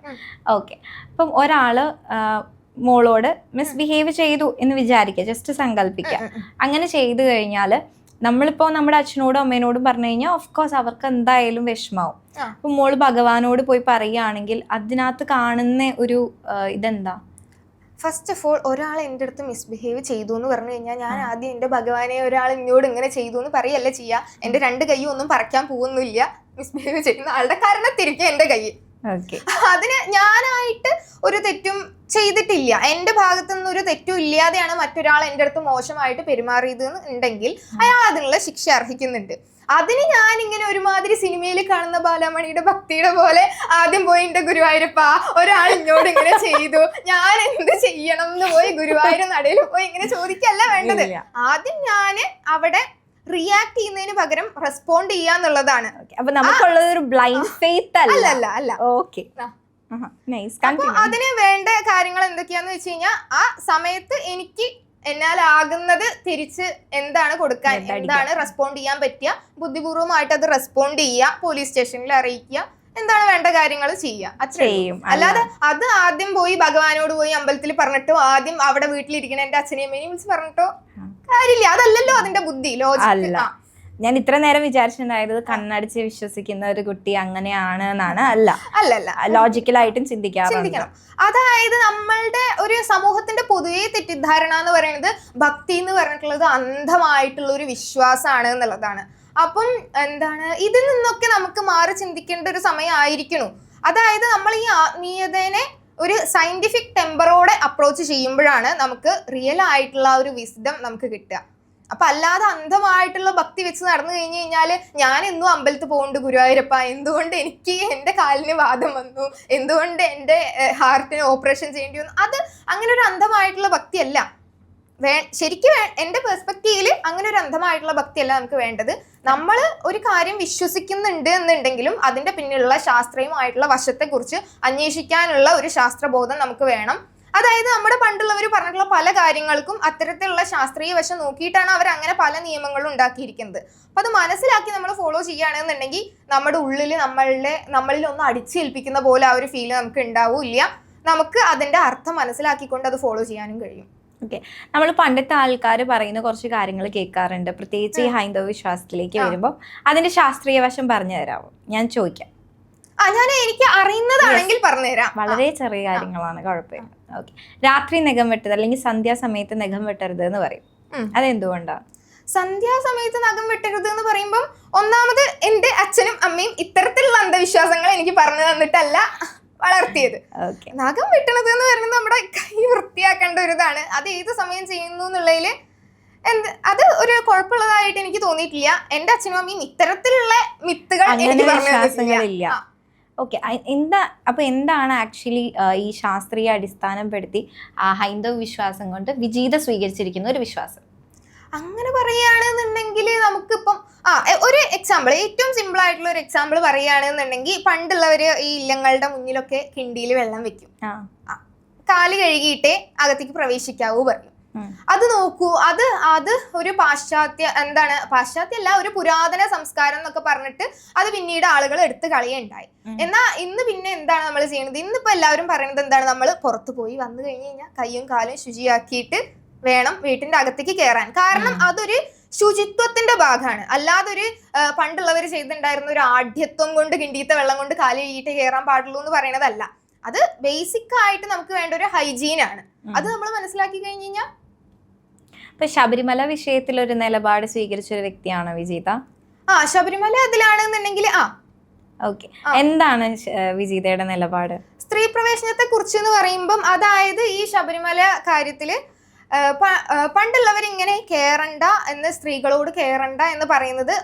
ഓക്കെ, അപ്പം ഒരാള് മോളോട് മിസ്ബിഹേവ് ചെയ്തു എന്ന് വിചാരിക്കുക, ജസ്റ്റ് സങ്കല്പിക്കാം. അങ്ങനെ ചെയ്തു കഴിഞ്ഞാൽ നമ്മളിപ്പോൾ നമ്മുടെ അച്ഛനോടും അമ്മേനോടും പറഞ്ഞു കഴിഞ്ഞാൽ ഓഫ്കോഴ്സ് അവർക്ക് എന്തായാലും വിഷമാവും. അപ്പം മോള് ഭഗവാനോട് പോയി പറയുകയാണെങ്കിൽ അതിനകത്ത് കാണുന്ന ഒരു ഇതെന്താ? ഫസ്റ്റ് ഓഫ് ഓൾ, ഒരാൾ എൻ്റെ അടുത്ത് മിസ്ബിഹേവ് ചെയ്തു എന്ന് പറഞ്ഞു കഴിഞ്ഞാൽ ഞാൻ ആദ്യം എൻ്റെ ഭഗവാനെ ഒരാൾ എന്നോട് ഇങ്ങനെ ചെയ്തു എന്ന് പറയല്ല ചെയ്യുക. എൻ്റെ രണ്ട് കൈയും ഒന്നും പറിക്കാൻ പോകുന്നില്ല. മിസ്ബിഹേവ് ചെയ്യുന്ന ആളുടെ കാരണത്തിരിക്കും എൻ്റെ കൈ. അതിന് ഞാനായിട്ട് ഒരു തെറ്റും ചെയ്തിട്ടില്ല. എൻ്റെ ഭാഗത്തു നിന്ന് ഒരു തെറ്റും ഇല്ലാതെയാണ് മറ്റൊരാൾ എൻ്റെ അടുത്ത് മോശമായിട്ട് പെരുമാറിയത് ഉണ്ടെങ്കിൽ അയാൾ അതിനുള്ള ശിക്ഷ അർഹിക്കുന്നുണ്ട്. അതിന് ഞാൻ ഇങ്ങനെ ഒരുമാതിരി സിനിമയിൽ കാണുന്ന ബാലമണിയുടെ ഭക്തിയുടെ പോലെ ആദ്യം പോയി എൻ്റെ ഗുരുവായൂരപ്പ ഒരാൾ ഇങ്ങോട്ട് ഇങ്ങനെ ചെയ്തു, ഞാൻ എന്ത് ചെയ്യണം എന്ന് പോയി ഗുരുവായൂർ നടയിൽ പോയി ഇങ്ങനെ ചോദിക്കല്ല വേണ്ടത്. ആദ്യം ഞാൻ അവിടെ റിയാക്ട് ചെയ്യുന്നതിന് പകരം റെസ്പോണ്ട് ചെയ്യാന്നുള്ളതാണ്. അപ്പൊ നമുക്കുള്ളത് ഒരു ബ്ലൈൻഡ് ഫെയ്ത്ത് അല്ല. ഓക്കെ, അപ്പൊ അതിന് വേണ്ട കാര്യങ്ങൾ എന്തൊക്കെയാന്ന് വെച്ച് കഴിഞ്ഞാൽ ആ സമയത്ത് എനിക്ക് എന്നാലാകുന്നത് തിരിച്ച് എന്താണ് കൊടുക്കാൻ, എന്താണ് റെസ്പോണ്ട് ചെയ്യാൻ പറ്റുക, ബുദ്ധിപൂർവ്വമായിട്ട് അത് റെസ്പോണ്ട് ചെയ്യുക, പോലീസ് സ്റ്റേഷനിൽ അറിയിക്കുക, എന്താണ് വേണ്ട കാര്യങ്ങൾ ചെയ്യുക, അത്രയും. അല്ലാതെ അത് ആദ്യം പോയി ഭഗവാനോട് പോയി അമ്പലത്തിൽ പറഞ്ഞിട്ടോ ആദ്യം അവിടെ വീട്ടിലിരിക്കണ എന്റെ അച്ഛനെയും അമ്മേനെയും വിളിച്ച് പറഞ്ഞിട്ടോ കാര്യമില്ല. അതല്ലല്ലോ അതിന്റെ ബുദ്ധി, ലോജിക്. ഞാൻ ഇത്ര നേരം വിചാരിച്ചിട്ടുണ്ടായത് കണ്ണടിച്ച് വിശ്വസിക്കുന്ന ഒരു കുട്ടി അങ്ങനെയാണ് എന്നാണ്. അല്ല, ലോജിക്കലായിട്ടും ചിന്തിക്കണം. അതായത് നമ്മളുടെ ഒരു സമൂഹത്തിന്റെ പൊതുവെ തെറ്റിദ്ധാരണ എന്ന് പറയുന്നത് ഭക്തി എന്ന് പറഞ്ഞിട്ടുള്ളത് അന്ധമായിട്ടുള്ള ഒരു വിശ്വാസമാണ് എന്നുള്ളതാണ്. അപ്പം ഇതിൽ നിന്നൊക്കെ നമുക്ക് മാറി ചിന്തിക്കേണ്ട ഒരു സമയമായിരിക്കണു. അതായത് നമ്മൾ ഈ ആത്മീയതയെ ഒരു സയന്റിഫിക് ടെമ്പറോടെ അപ്രോച്ച് ചെയ്യുമ്പോഴാണ് നമുക്ക് റിയൽ ആയിട്ടുള്ള ഒരു വിസ്ഡം നമുക്ക് കിട്ടുക. അപ്പൊ അല്ലാതെ അന്ധമായിട്ടുള്ള ഭക്തി വെച്ച് നടന്നു കഴിഞ്ഞു കഴിഞ്ഞാല് ഞാൻ എന്നും അമ്പലത്തിൽ പോകുന്നുണ്ട് ഗുരുവായൂരപ്പ, എന്തുകൊണ്ട് എനിക്ക് എൻ്റെ കാലിന് വാദം വന്നു, എന്തുകൊണ്ട് എൻ്റെ ഹാർട്ടിന് ഓപ്പറേഷൻ ചെയ്യേണ്ടി വന്നു, അത് അങ്ങനെ ഒരു അന്ധമായിട്ടുള്ള ഭക്തിയല്ല. ശരിക്കും എൻ്റെ പെർസ്പെക്റ്റീവില് അങ്ങനെ ഒരു അന്ധമായിട്ടുള്ള ഭക്തിയല്ല നമുക്ക് വേണ്ടത്. നമ്മൾ ഒരു കാര്യം വിശ്വസിക്കുന്നുണ്ട് എന്നുണ്ടെങ്കിലും അതിന്റെ പിന്നിലുള്ള ശാസ്ത്രീയമായിട്ടുള്ള വശത്തെക്കുറിച്ച് അന്വേഷിക്കാനുള്ള ഒരു ശാസ്ത്രബോധം നമുക്ക് വേണം. അതായത് നമ്മുടെ പണ്ടുള്ളവർ പറഞ്ഞിട്ടുള്ള പല കാര്യങ്ങൾക്കും അത്തരത്തിലുള്ള ശാസ്ത്രീയ വശം നോക്കിയിട്ടാണ് അവർ അങ്ങനെ പല നിയമങ്ങളും ഉണ്ടാക്കിയിരിക്കുന്നത്. അപ്പൊ അത് മനസ്സിലാക്കി നമ്മൾ ഫോളോ ചെയ്യുകയാണെന്നുണ്ടെങ്കിൽ നമ്മുടെ ഉള്ളിൽ നമ്മളിൽ ഒന്ന് അടിച്ചേൽപ്പിക്കുന്ന പോലെ ആ ഒരു ഫീല് നമുക്ക് ഉണ്ടാവില്ല. നമുക്ക് അതിന്റെ അർത്ഥം മനസ്സിലാക്കിക്കൊണ്ട് അത് ഫോളോ ചെയ്യാനും കഴിയും. ഓക്കെ, നമ്മൾ പണ്ടത്തെ ആൾക്കാർ പറയുന്ന കുറച്ച് കാര്യങ്ങൾ കേൾക്കാറുണ്ട്, പ്രത്യേകിച്ച് ഈ ഹൈന്ദവ വിശ്വാസത്തിലേക്ക് വരുമ്പോൾ. അതിന്റെ ശാസ്ത്രീയ വശം പറഞ്ഞു തരാമോ? ഞാൻ ചോദിക്കാം. ഞാൻ എനിക്ക് അറിയുന്നതാണെങ്കിൽ പറഞ്ഞുതരാം. വളരെ ചെറിയ കാര്യങ്ങളാണ്, കുഴപ്പമില്ല. ഓക്കെ, രാത്രി നഖം വെട്ടരുത് അല്ലെങ്കിൽ സന്ധ്യാസമയത്ത് നഖം വെട്ടരുത് എന്ന് പറയും. അതെന്തുകൊണ്ടാണ്? സന്ധ്യാസമയത്ത് നഖം വെട്ടരുത് എന്ന് പറയുമ്പോൾ ഒന്നാമത് എൻ്റെ അച്ഛനും അമ്മയും ഇത്തരത്തിലുള്ള അന്ധവിശ്വാസങ്ങൾ എനിക്ക് പറഞ്ഞു തന്നിട്ടല്ല വളർത്തിയത്. നഖം വെട്ടണത് എന്ന് പറയുന്നത് നമ്മുടെ കൈ വൃത്തിയാക്കേണ്ട ഒരു ഇതാണ്. അത് ഏത് സമയം ചെയ്യുന്നു എന്നുള്ളതിൽ അത് ഒരു കുഴപ്പമുള്ളതായിട്ട് എനിക്ക് തോന്നിയിട്ടില്ല. എൻ്റെ അച്ഛനും അമ്മയും ഇത്തരത്തിലുള്ള മിത്തുകൾ എനിക്ക് പറഞ്ഞു തന്നിട്ടില്ല. ഓക്കെ, എന്താണ് ആക്ച്വലി ഈ ശാസ്ത്രീയ അടിസ്ഥാനപ്പെടുത്തി ഹൈന്ദവ വിശ്വാസം കൊണ്ട് വിജീത സ്വീകരിച്ചിരിക്കുന്ന ഒരു വിശ്വാസം? അങ്ങനെ പറയുകയാണെന്നുണ്ടെങ്കിൽ നമുക്കിപ്പം ഒരു എക്സാമ്പിൾ, ഏറ്റവും സിമ്പിൾ ആയിട്ടുള്ള ഒരു എക്സാമ്പിൾ പറയുകയാണെന്നുണ്ടെങ്കിൽ പണ്ടുള്ളവര് ഈ ഇല്ലങ്ങളുടെ മുന്നിലൊക്കെ കിണ്ടിയിൽ വെള്ളം വെക്കും, കാല് കഴുകിയിട്ടേ അകത്തേക്ക് പ്രവേശിക്കാവൂ പറയും. അത് നോക്കൂ, അത് ഒരു പാശ്ചാത്യല്ല, ഒരു പുരാതന സംസ്കാരം എന്നൊക്കെ പറഞ്ഞിട്ട് അത് പിന്നീട് ആളുകൾ എടുത്ത് കളയുണ്ടായി. എന്നാ ഇന്ന് പിന്നെ എന്താണ് നമ്മൾ ചെയ്യുന്നത്? ഇന്നിപ്പോ എല്ലാവരും പറയുന്നത് എന്താണ്? നമ്മൾ പുറത്തു പോയി വന്നു കഴിഞ്ഞ് കഴിഞ്ഞാൽ കയ്യും കാലും ശുചിയാക്കിയിട്ട് വേണം വീട്ടിന്റെ അകത്തേക്ക് കയറാൻ. കാരണം അതൊരു ശുചിത്വത്തിന്റെ ഭാഗമാണ്. അല്ലാതെ ഒരു പണ്ടുള്ളവർ ചെയ്തിട്ടുണ്ടായിരുന്ന ഒരു ആഢ്യത്വം കൊണ്ട് കിണ്ടീത്ത വെള്ളം കൊണ്ട് കാല് കഴുകിയിട്ട് കയറാൻ പാടുള്ളൂ എന്ന് പറയുന്നതല്ല. അത് ബേസിക് ആയിട്ട് നമുക്ക് വേണ്ട ഒരു ഹൈജീനാണ്. അത് നമ്മൾ മനസ്സിലാക്കി കഴിഞ്ഞ് കഴിഞ്ഞാൽ. ഇപ്പൊ ശബരിമല വിഷയത്തിൽ ഒരു നിലപാട് സ്വീകരിച്ച ഒരു വ്യക്തിയാണോ വിജീത? ശബരിമല അതിലാണെന്നുണ്ടെങ്കിൽ ഓക്കെ, എന്താണ് വിജീതയുടെ നിലപാട്? സ്ത്രീ പ്രവേശനത്തെ കുറിച്ച് എന്ന് പറയുമ്പം, അതായത് ഈ ശബരിമല കാര്യത്തില് പണ്ടുള്ളവർ ഇങ്ങനെ കേറണ്ട എന്ന്, സ്ത്രീകളോട് കേറണ്ട എന്ന് പറയുന്നത്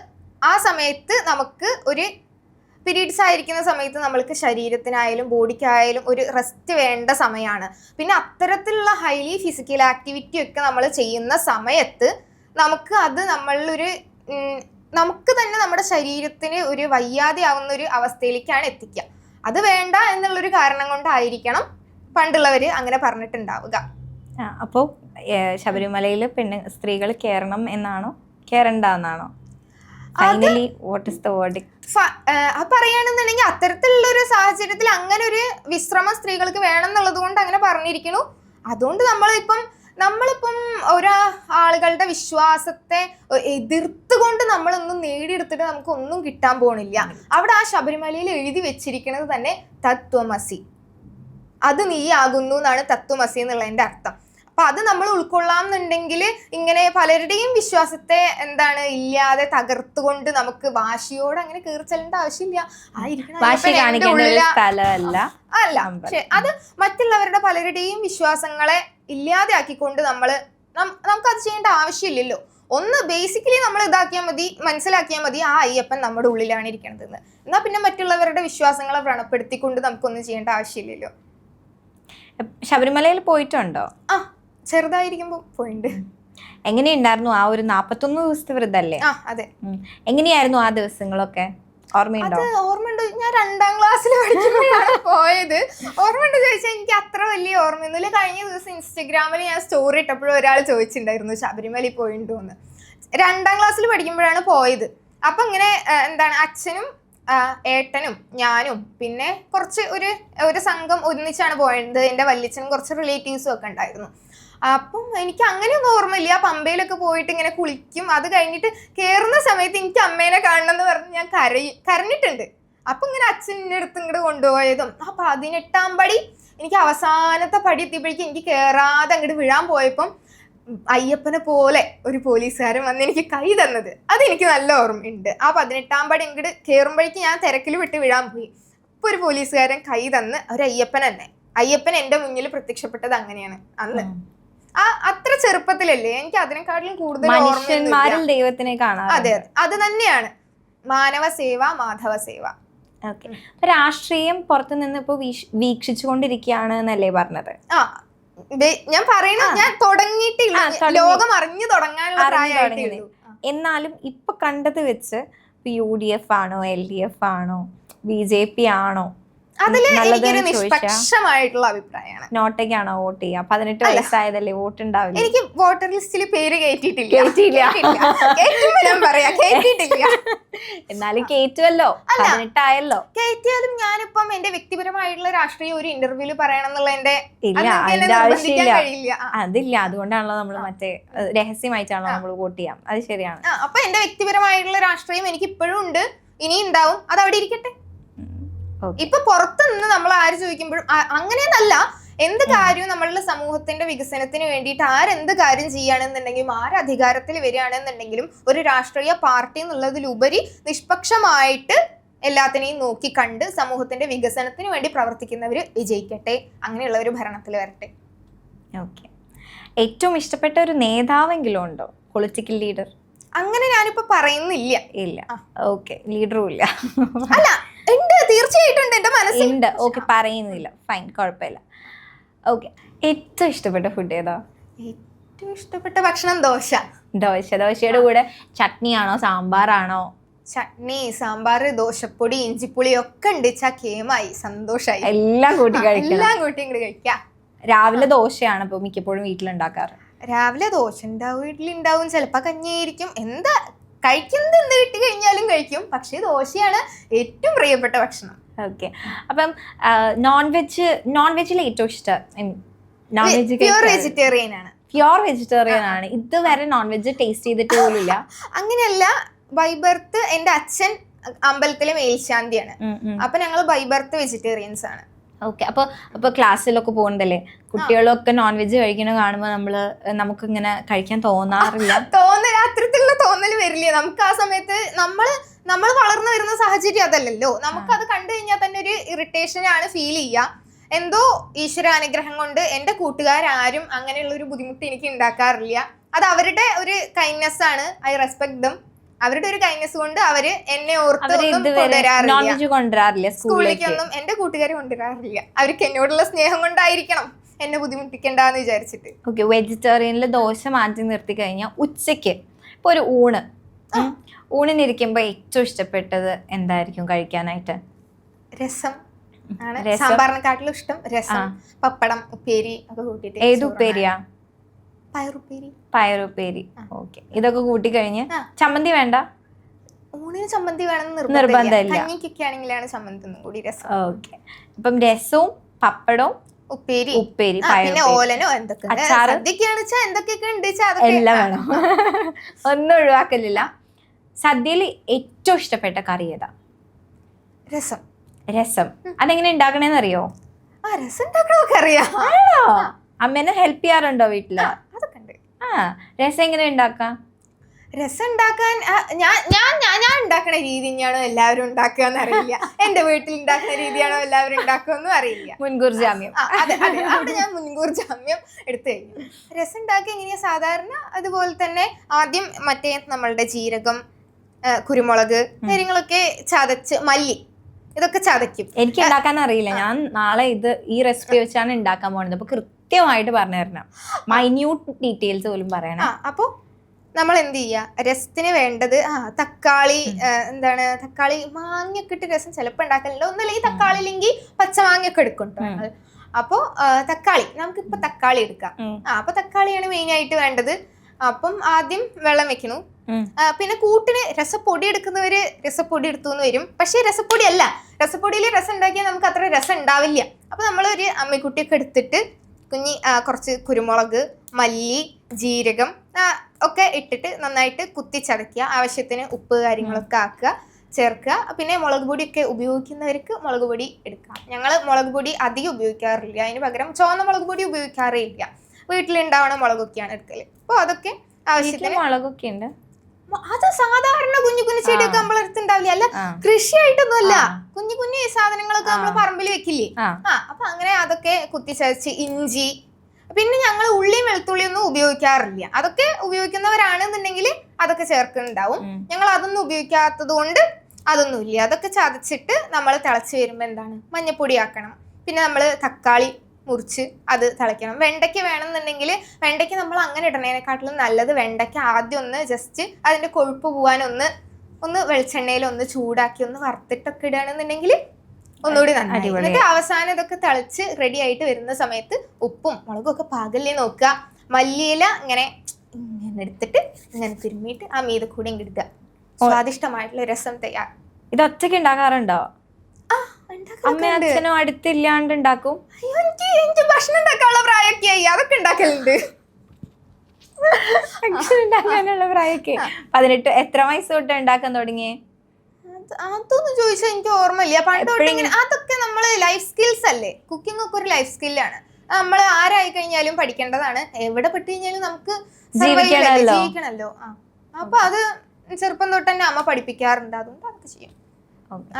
ആ സമയത്ത് നമുക്ക് ഒരു പീരീഡ്സ് ആയിരിക്കുന്ന സമയത്ത് നമ്മൾക്ക് ശരീരത്തിനായാലും ബോഡിക്കായാലും ഒരു റെസ്റ്റ് വേണ്ട സമയമാണ്. പിന്നെ അത്തരത്തിലുള്ള ഹൈലി ഫിസിക്കൽ ആക്ടിവിറ്റി ഒക്കെ നമ്മൾ ചെയ്യുന്ന സമയത്ത് നമുക്ക് അത് നമുക്ക് തന്നെ നമ്മുടെ ശരീരത്തിന് ഒരു വയ്യാതെയാവുന്ന ഒരു അവസ്ഥയിലേക്കാണ് എത്തിക്കുക. അത് വേണ്ട എന്നുള്ളൊരു കാരണം കൊണ്ടായിരിക്കണം പണ്ടുള്ളവർ അങ്ങനെ പറഞ്ഞിട്ടുണ്ടാവുക. അപ്പോൾ ശബരിമലയിൽ സ്ത്രീകൾ കയറണം എന്നാണോ കയറണ്ട എന്നാണോ? Finally what is the verdict? പറയുകയാണെന്നുണ്ടെങ്കിൽ അത്തരത്തിലുള്ള ഒരു സാഹചര്യത്തിൽ അങ്ങനെ ഒരു വിശ്രമം സ്ത്രീകൾക്ക് വേണം എന്നുള്ളത് കൊണ്ട് അങ്ങനെ പറഞ്ഞിരിക്കുന്നു. അതുകൊണ്ട് നമ്മളിപ്പം ആളുകളുടെ വിശ്വാസത്തെ എതിർത്തുകൊണ്ട് നമ്മളൊന്നും നേടിയെടുത്തിട്ട് നമുക്കൊന്നും കിട്ടാൻ പോണില്ല. അവിടെ ആ ശബരിമലയിൽ എഴുതി വെച്ചിരിക്കുന്നത് തന്നെ തത്വമസി, അത് നീയാകുന്നു എന്നാണ് തത്വമസി എന്നുള്ളതിന്റെ അർത്ഥം. അപ്പൊ അത് നമ്മൾ ഉൾക്കൊള്ളാമെന്നുണ്ടെങ്കിൽ ഇങ്ങനെ പലരുടെയും വിശ്വാസത്തെ ഇല്ലാതെ തകർത്തുകൊണ്ട് നമുക്ക് വാശിയോട് അങ്ങനെ കീറിച്ചെല്ലേണ്ട ആവശ്യമില്ല. അല്ല, പക്ഷെ അത് മറ്റുള്ളവരുടെ പലരുടെയും വിശ്വാസങ്ങളെ ഇല്ലാതെ ആക്കിക്കൊണ്ട് നമുക്കത് ചെയ്യേണ്ട ആവശ്യമില്ലല്ലോ. ഒന്ന് ബേസിക്കലി നമ്മൾ മനസ്സിലാക്കിയാൽ മതി ആ അയ്യപ്പൻ നമ്മുടെ ഉള്ളിലാണ് ഇരിക്കണത് എന്ന്. എന്നാൽ പിന്നെ മറ്റുള്ളവരുടെ വിശ്വാസങ്ങളെ വ്രണപ്പെടുത്തിക്കൊണ്ട് നമുക്കൊന്നും ചെയ്യേണ്ട ആവശ്യമില്ലല്ലോ. ശബരിമലയിൽ പോയിട്ടുണ്ടോ? ചെറുതായിരിക്കുമ്പോ പോയിട്ടുണ്ട്. എങ്ങനെയുണ്ടായിരുന്നു ആ ഒരു 41 ദിവസത്തെ വ്രതല്ലേ? അതെ. എങ്ങനെയായിരുന്നു ആ ദിവസങ്ങളൊക്കെ? ഓർമ്മയുണ്ടോ? ഞാൻ 2ാം ക്ലാസ്സിൽ പഠിക്കുമ്പോഴാണ് പോയത്. ഓർമ്മയുണ്ടോ ചോദിച്ചാൽ എനിക്ക് അത്ര വലിയ ഓർമ്മയൊന്നുമില്ല. കഴിഞ്ഞ ദിവസം ഇൻസ്റ്റഗ്രാമിൽ ഞാൻ സ്റ്റോറി ഇട്ടപ്പോഴും ഒരാൾ ചോദിച്ചിട്ടുണ്ടായിരുന്നു ശബരിമലയിൽ പോയിട്ടുണ്ടോ എന്ന്. 2ാം ക്ലാസ്സിൽ പഠിക്കുമ്പോഴാണ് പോയത്. അപ്പൊ ഇങ്ങനെ അച്ഛനും ഏട്ടനും ഞാനും പിന്നെ കുറച്ച് ഒരു സംഘം ഒന്നിച്ചാണ് പോയത്. എൻ്റെ വല്യച്ഛനും കുറച്ച് റിലേറ്റീവ്സും ഒക്കെ ഉണ്ടായിരുന്നു. അപ്പം എനിക്ക് അങ്ങനെയൊന്നും ഓർമ്മയില്ല. പമ്പയിലൊക്കെ പോയിട്ട് ഇങ്ങനെ കുളിക്കും. അത് കഴിഞ്ഞിട്ട് കയറുന്ന സമയത്ത് എനിക്ക് അമ്മേനെ കാണണം എന്ന് പറഞ്ഞ് ഞാൻ കരഞ്ഞിട്ടുണ്ട്. അപ്പൊ ഇങ്ങനെ അച്ഛൻ്റെ അടുത്ത് ഇങ്ങോട്ട് കൊണ്ടുപോയതും 18ാം പടി എനിക്ക് അവസാനത്തെ പടി എത്തിയപ്പോഴേക്കും എനിക്ക് കയറാതെ അങ്ങോട്ട് വീഴാൻ പോയപ്പം അയ്യപ്പനെ പോലെ ഒരു പോലീസുകാരൻ വന്ന് എനിക്ക് കൈ തന്നത് അതെനിക്ക് നല്ല ഓർമ്മയുണ്ട്. ആ 18ാം പടി ഇങ്ങോട്ട് കയറുമ്പോഴേക്കും ഞാൻ തിരക്കിൽ വിട്ട് വീഴാൻ പോയി. അപ്പൊ ഒരു പോലീസുകാരൻ കൈ തന്ന് ഒരു അയ്യപ്പൻ എൻ്റെ മുന്നിൽ പ്രത്യക്ഷപ്പെട്ടത് അങ്ങനെയാണ് അന്ന്. അത്ര ചെറുപ്പത്തിലല്ലേ, എനിക്ക് അതിനെക്കാട്ടിലും കൂടുതൽ മനുഷ്യന്മാരിൽ ദൈവത്തിനെ കാണാം. അതെ, അത് തന്നെയാണ് മാനവ സേവ, മാധവ സേവ. രാഷ്ട്രീയം പുറത്തു നിന്ന് ഇപ്പൊ വീക്ഷിച്ചുകൊണ്ടിരിക്കുകയാണ് എന്നല്ലേ പറഞ്ഞത്? ഞാൻ ഞാൻ തുടങ്ങിയിട്ടില്ല, ലോകം അറിഞ്ഞു തുടങ്ങാനുള്ള പ്രായമായിട്ടേ. എന്നാലും ഇപ്പൊ കണ്ടത് വെച്ച് UDF ആണോ LDF ആണോ BJP ആണോ? അതില് എനിക്കൊരു നിഷ്പക്ഷമായിട്ടുള്ള അഭിപ്രായമാണ്. നോട്ടയ്ക്കാണോ വോട്ട് ചെയ്യാ? 18 വയസ്സായതല്ലേ, വോട്ട് ഉണ്ടാവില്ല. എനിക്ക് വോട്ടർ ലിസ്റ്റിൽ പേര് കയറ്റിയിട്ടില്ല. എന്നാലും കേറ്റുമല്ലോ, 18 ആയല്ലോ. കയറ്റിയാലും ഞാനിപ്പം എന്റെ വ്യക്തിപരമായിട്ടുള്ള രാഷ്ട്രീയ ഒരു ഇന്റർവ്യൂല് പറയണം എന്നുള്ള അതിന്റെ ആവശ്യമില്ല. അതില്ല, അതുകൊണ്ടാണല്ലോ നമ്മൾ മറ്റേ രഹസ്യമായിട്ടാണല്ലോ നമ്മൾ വോട്ട് ചെയ്യാം. അത് ശരിയാണ്. അപ്പൊ എന്റെ വ്യക്തിപരമായിട്ടുള്ള രാഷ്ട്രീയം എനിക്ക് ഇപ്പോഴും ഉണ്ട്, ഇനി ഉണ്ടാവും. അത് അവിടെ ഇരിക്കട്ടെ. ഇപ്പൊ പുറത്തുനിന്ന് നമ്മൾ ആര് ചോദിക്കുമ്പോഴും അങ്ങനെയെന്നല്ല, എന്ത് കാര്യവും നമ്മളുടെ സമൂഹത്തിന്റെ വികസനത്തിന് വേണ്ടിയിട്ട് ആരെന്ത് കാര്യം ചെയ്യുകയാണെന്നുണ്ടെങ്കിലും ആര് അധികാരത്തിൽ വരികയാണെന്നുണ്ടെങ്കിലും ഒരു രാഷ്ട്രീയ പാർട്ടി എന്നുള്ളതിലുപരി നിഷ്പക്ഷമായിട്ട് എല്ലാത്തിനെയും നോക്കി കണ്ട് സമൂഹത്തിന്റെ വികസനത്തിന് വേണ്ടി പ്രവർത്തിക്കുന്നവർ വിജയിക്കട്ടെ, അങ്ങനെയുള്ള ഒരു ഭരണത്തിൽ വരട്ടെ. ഓക്കെ. ഏറ്റവും ഇഷ്ടപ്പെട്ട ഒരു നേതാവെങ്കിലും ഉണ്ടോ? Political leader? അങ്ങനെ ഞാനിപ്പോ പറയുന്നില്ല. ഇല്ല. ഓക്കെ. ലീഡറും ഇല്ല? അല്ല, ഉണ്ട്, തീർച്ചയായിട്ടും ഉണ്ട്, എന്റെ മനസ്സിലുണ്ട്. ഓക്കെ, പറയുന്നില്ല, ഫൈൻ, കുഴപ്പമില്ല. ഓക്കെ. ഏറ്റവും ഇഷ്ടപ്പെട്ട ഫുഡ് ഏതാ? ഏറ്റവും ഇഷ്ടപ്പെട്ട ഭക്ഷണം ദോശ. ദോശയുടെ കൂടെ ചട്നിയാണോ സാമ്പാറാണോ? ചട്നി, സാമ്പാർ, ദോശപ്പൊടി, ഇഞ്ചിപ്പുളി ഒക്കെ ഉണ്ട്. കേമായി, സന്തോഷായി. എല്ലാം കൂട്ടി കഴിക്കാം. എല്ലാം കൂട്ടി ഇങ്ങോട്ട് കഴിക്കാം. രാവിലെ ദോശയാണ് ഇപ്പൊ മിക്കപ്പോഴും വീട്ടിലുണ്ടാക്കാറ്. രാവിലെ ദോശ ഉണ്ടാവും, ഇഡ്ഡലി ഉണ്ടാവും, ചിലപ്പോ കഞ്ഞിയായിരിക്കും, എന്താ കഴിക്കുന്നത് എന്ത് കിട്ടി കഴിഞ്ഞാലും കഴിക്കും. പക്ഷേ ദോശയാണ് ഏറ്റവും പ്രിയപ്പെട്ട ഭക്ഷണം. ഓക്കെ. അപ്പം നോൺ വെജിൽ ഏറ്റവും ഇഷ്ടം നോൺ വെജ്? പ്യൂർ വെജിറ്റേറിയൻ ആണ്. പ്യൂർ വെജിറ്റേറിയൻ ആണ്. ഇതുവരെ നോൺ വെജ് ടേസ്റ്റ് ചെയ്തിട്ട് പോലില്ല. അങ്ങനെയല്ല, ബൈ ബർത്ത് എന്റെ അച്ഛൻ അമ്പലത്തിലെ മേൽശാന്തിയാണ്. അപ്പൊ ഞങ്ങള് ബൈ ബർത്ത് വെജിറ്റേറിയൻസ് ആണ്. ഓക്കെ. അപ്പൊ ക്ലാസ്സിലൊക്കെ പോകുന്നുണ്ടല്ലേ, കുട്ടികളൊക്കെ നോൺ വെജ് കഴിക്കണ കാണുമ്പോ നമുക്ക് ഇങ്ങനെ കഴിക്കാൻ തോന്നാറില്ല? അത്തരത്തിലുള്ള തോന്നൽ വരില്ലേ നമുക്ക് ആ സമയത്ത്? നമ്മൾ വളർന്നു വരുന്ന സാഹചര്യം അതല്ലല്ലോ. നമുക്കത് കണ്ടു കഴിഞ്ഞാൽ തന്നെ ഒരു ഇറിറ്റേഷൻ ആണ് ഫീൽ ചെയ്യുക. എന്തോ ഈശ്വരാനുഗ്രഹം കൊണ്ട് എന്റെ കൂട്ടുകാരും അങ്ങനെയുള്ള ഒരു ബുദ്ധിമുട്ട് എനിക്ക് ഉണ്ടാക്കാറില്ല. അത് അവരുടെ ഒരു കൈൻഡ്നെസ് ആണ്. I respect dum. അവരുടെ ഒരു കൈൻഡ്നെസ് കൊണ്ട് അവര് എന്നെ കൊണ്ടുവരാറില്ല സ്കൂളിലേക്കൊന്നും. എന്റെ കൂട്ടുകാർ കൊണ്ടുവരാറില്ല. അവർക്ക് എന്നോടുള്ള സ്നേഹം കൊണ്ടായിരിക്കണം എന്നെ ബുദ്ധിമുട്ടിക്കണ്ടെന്ന് വിചാരിച്ചിട്ട്. ഓക്കെ. വെജിറ്റേറിയനിൽ ദോശ മാറ്റി നിർത്തി കഴിഞ്ഞാൽ ഉച്ചക്ക് ഇപ്പൊ ഒരു ഊണിനിരിക്കുമ്പോ ഏറ്റവും ഇഷ്ടപ്പെട്ടത് എന്തായിരിക്കും കഴിക്കാനായിട്ട്? രസം ആണ്. സാമ്പാറിനെക്കാട്ടിലും ഇഷ്ടം രസം, പപ്പടം, ഉപ്പേരി ഒക്കെ കൂട്ടിയിട്ട്. ഏത് ഉപ്പേരിയാ? പയറുപ്പേരി. പയറുപ്പേരി. ഓക്കെ. ഇതൊക്കെ കൂട്ടി കഴിഞ്ഞ് ചമ്മന്തി വേണ്ട? ഊണിന് ചമ്മന്തി വേണമെന്ന് നിർബന്ധമില്ല. കഞ്ഞിക്കൊക്കെ ആണെങ്കിലാണ് ചമ്മന്തി ഒന്നും കൂടി രസം. ഓക്കെ. അപ്പം രസവും പപ്പടവും ഉപ്പേരി പിന്നെ ഓലനോ എന്തൊക്കെ എന്തൊക്കെയൊക്കെ ഉണ്ട് എല്ലാം വേണം. ഒന്നും ഒഴിവാക്കലില്ല. സദ്യയിൽ ഏറ്റവും ഇഷ്ടപ്പെട്ട കറി ഏതാ? രസം. അതെങ്ങനെ ഉണ്ടാക്കണേന്ന് അറിയോ? രസം ഉണ്ടാക്കണമൊക്കെ അറിയാം. അമ്മേനെ ഹെൽപ്പ് ചെയ്യാറുണ്ടോ വീട്ടില്? അതൊക്കെ ഉണ്ട്. രസം എങ്ങനെ ഉണ്ടാക്കാം? രസം ഉണ്ടാക്കാൻ ഞാൻ ഉണ്ടാക്കുന്ന രീതി തന്നെയാണോ എല്ലാവരും ഉണ്ടാക്കുക എന്നറിയില്ല. എന്റെ വീട്ടിൽ ഉണ്ടാക്കുന്ന രീതിയാണോ എല്ലാവരും ഉണ്ടാക്കുകയെന്നും അറിയില്ല. മുൻകൂർ ജാമ്യം. അതെ, അവിടെ ഞാൻ മുൻകൂർ ജാമ്യം എടുത്തു കഴിഞ്ഞു. രസം ഉണ്ടാക്കി എങ്ങനെയാ സാധാരണ അതുപോലെ തന്നെ ആദ്യം നമ്മളുടെ ജീരകം, കുരുമുളക് കാര്യങ്ങളൊക്കെ ചതച്ച്, മല്ലി ഇതൊക്കെ ചതയ്ക്കും. എനിക്ക് ഉണ്ടാക്കാൻ അറിയില്ല. ഞാൻ നാളെ ഈ റെസിപ്പി വെച്ചാണ് ഉണ്ടാക്കാൻ പോകുന്നത്. അപ്പൊ കൃത്യമായിട്ട് പറഞ്ഞു തരണം, മൈന്യൂട്ട് ഡീറ്റെയിൽസ് പോലും പറയണം. അപ്പൊ നമ്മൾ എന്ത് ചെയ്യുക, രസത്തിന് വേണ്ടത് തക്കാളി, തക്കാളി മാങ്ങയൊക്കെ ഇട്ട് രസം ചിലപ്പോൾ ഉണ്ടാക്കലില്ല. ഒന്നല്ലെങ്കിൽ തക്കാളി ഇല്ലെങ്കിൽ പച്ചമാങ്ങയൊക്കെ എടുക്കും. അപ്പോൾ തക്കാളി, നമുക്കിപ്പോൾ തക്കാളി എടുക്കാം. അപ്പൊ തക്കാളിയാണ് മെയിൻ ആയിട്ട് വേണ്ടത്. അപ്പം ആദ്യം വെള്ളം വെക്കണു. പിന്നെ കൂട്ടിന് രസപ്പൊടി എടുക്കുന്നവര് രസപ്പൊടി എടുത്തുന്ന് വരും. പക്ഷെ രസപ്പൊടിയിൽ രസം ഉണ്ടാക്കിയാൽ നമുക്ക് അത്ര രസം ഉണ്ടാവില്ല. അപ്പൊ നമ്മളൊരു അമ്മിക്കുട്ടിയൊക്കെ എടുത്തിട്ട് കുറച്ച് കുരുമുളക്, മല്ലി, ജീരകം ഒക്കെ ഇട്ടിട്ട് നന്നായിട്ട് കുത്തി ചതയ്ക്കുക. ആവശ്യത്തിന് ഉപ്പ് കാര്യങ്ങളൊക്കെ ചേർക്കുക. പിന്നെ മുളക് പൊടിയൊക്കെ ഉപയോഗിക്കുന്നവർക്ക് മുളക് പൊടി എടുക്കാം. ഞങ്ങൾ മുളക് പൊടി അധികം ഉപയോഗിക്കാറില്ല. അതിന് പകരം ചുവന്ന മുളക് പൊടി ഉപയോഗിക്കാറേ ഇല്ല. വീട്ടിലുണ്ടാവണ മുളകൊക്കെയാണ് എടുക്കല്. അപ്പോൾ അതൊക്കെ ആവശ്യത്തിന്. മുളകൊക്കെ ഉണ്ട്. അത് സാധാരണ കുഞ്ഞു ചെടിയൊക്കെ നമ്മളടുത്ത് ഉണ്ടാവില്ല. അല്ല, കൃഷിയായിട്ടൊന്നും അല്ല, കുഞ്ഞു സാധനങ്ങളൊക്കെ നമ്മൾ പറമ്പിൽ വെക്കില്ലേ. അപ്പൊ അങ്ങനെ അതൊക്കെ കുത്തിച്ചതച്ച്, ഇഞ്ചി, പിന്നെ ഞങ്ങൾ ഉള്ളിയും വെളുത്തുള്ളിയും ഒന്നും ഉപയോഗിക്കാറില്ല. അതൊക്കെ ഉപയോഗിക്കുന്നവരാണെന്നുണ്ടെങ്കിൽ അതൊക്കെ ചേർക്കുന്നുണ്ടാവും. ഞങ്ങൾ അതൊന്നും ഉപയോഗിക്കാത്തത് കൊണ്ട് അതൊന്നുമില്ല. അതൊക്കെ ചതച്ചിട്ട് നമ്മൾ തിളച്ച് വരുമ്പോ മഞ്ഞപ്പൊടി ആക്കണം. പിന്നെ നമ്മൾ തക്കാളി മുറിച്ച് അത് തിളയ്ക്കണം. വെണ്ടയ്ക്ക വേണമെന്നുണ്ടെങ്കിൽ വെണ്ടയ്ക്ക നമ്മൾ അങ്ങനെ ഇടണേനെക്കാട്ടിലും നല്ലത് വെണ്ടയ്ക്ക ആദ്യം ഒന്ന് ജസ്റ്റ് അതിന്റെ കൊഴുപ്പ് പോവാൻ ഒന്ന് വെളിച്ചെണ്ണയിൽ ഒന്ന് ചൂടാക്കി ഒന്ന് വറുത്തിട്ടൊക്കെ ഇടുകയാണെന്നുണ്ടെങ്കിൽ ഒന്നുകൂടി നന്നായി. എന്നിട്ട് അവസാനം ഇതൊക്കെ തിളച്ച് റെഡി ആയിട്ട് വരുന്ന സമയത്ത് ഉപ്പും മുളകും ഒക്കെ പാകല്ലേ നോക്കുക. മല്ലിയില ഇങ്ങനെ എടുത്തിട്ട് ഇങ്ങനെ തിരുമ്മിയിട്ട് ആ മീത കൂടെ ഇടുക. സ്വാദിഷ്ടമായിട്ടുള്ള രസം തയ്യാർ. ഇത് ഒറ്റയ്ക്ക് ഉണ്ടാക്കാറുണ്ടോ? അച്ഛനും അടുത്തില്ലാണ്ട് ഉണ്ടാക്കും? എനിക്ക് ഭക്ഷണം ഉണ്ടാക്കാനുള്ള പ്രായമൊക്കെ ആയി, അതൊക്കെ ഉണ്ടാക്കലുണ്ട്. ഉണ്ടാക്കാനുള്ള പ്രായമൊക്കെ 18. എത്ര വയസ്സ് തൊട്ട് ഉണ്ടാക്കാൻ തുടങ്ങിയേ? അതൊന്നും ചോദിച്ചാൽ എനിക്ക് ഓർമ്മയില്ല. പണ്ട് അതൊക്കെ നമ്മള് ലൈഫ് സ്കിൽസ് അല്ലേ. കുക്കിംഗ് ഒക്കെ ഒരു ലൈഫ് സ്കില്ലാണ്. നമ്മൾ ആരായി കഴിഞ്ഞാലും പഠിക്കേണ്ടതാണ്. എവിടെ പെട്ട് കഴിഞ്ഞാലും നമുക്ക് ജീവിക്കണല്ലോ. അപ്പൊ അത് ചെറുപ്പം തൊട്ട് തന്നെ അമ്മ പഠിപ്പിക്കാറുണ്ട്. അതുകൊണ്ട് അതൊക്കെ ചെയ്യും.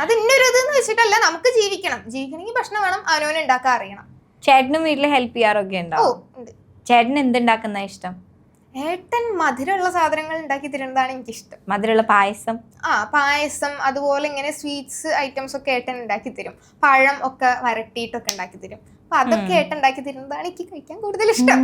അത് ഇന്നൊരു ഇതെന്ന് വെച്ചിട്ടല്ല, നമുക്ക് ജീവിക്കണമെങ്കിൽ ഭക്ഷണം വേണം, അവനവന് ഉണ്ടാക്കാൻ അറിയണം. ചേട്ടനും വീട്ടില് ഹെൽപ്പ് ചെയ്യാറൊക്കെ ഉണ്ടോ? ചേട്ടന് എന്തുണ്ടാക്കുന്ന ഇഷ്ടം? ഏട്ടൻ മധുരമുള്ള സാധനങ്ങൾ ഉണ്ടാക്കി തരുന്നതാണ് എനിക്കിഷ്ടം. മധുരമുള്ള പായസം? പായസം, അതുപോലെ ഇങ്ങനെ സ്വീറ്റ്സ് ഐറ്റംസ് ഒക്കെ ഏട്ടൻ ഉണ്ടാക്കി തരും. പഴം ഒക്കെ വരട്ടിയിട്ടൊക്കെ ഉണ്ടാക്കി തരും. അപ്പൊ അതൊക്കെ ഏട്ടൻ ഉണ്ടാക്കി തരുന്നതാണ് എനിക്ക് കഴിക്കാൻ കൂടുതൽ ഇഷ്ടം.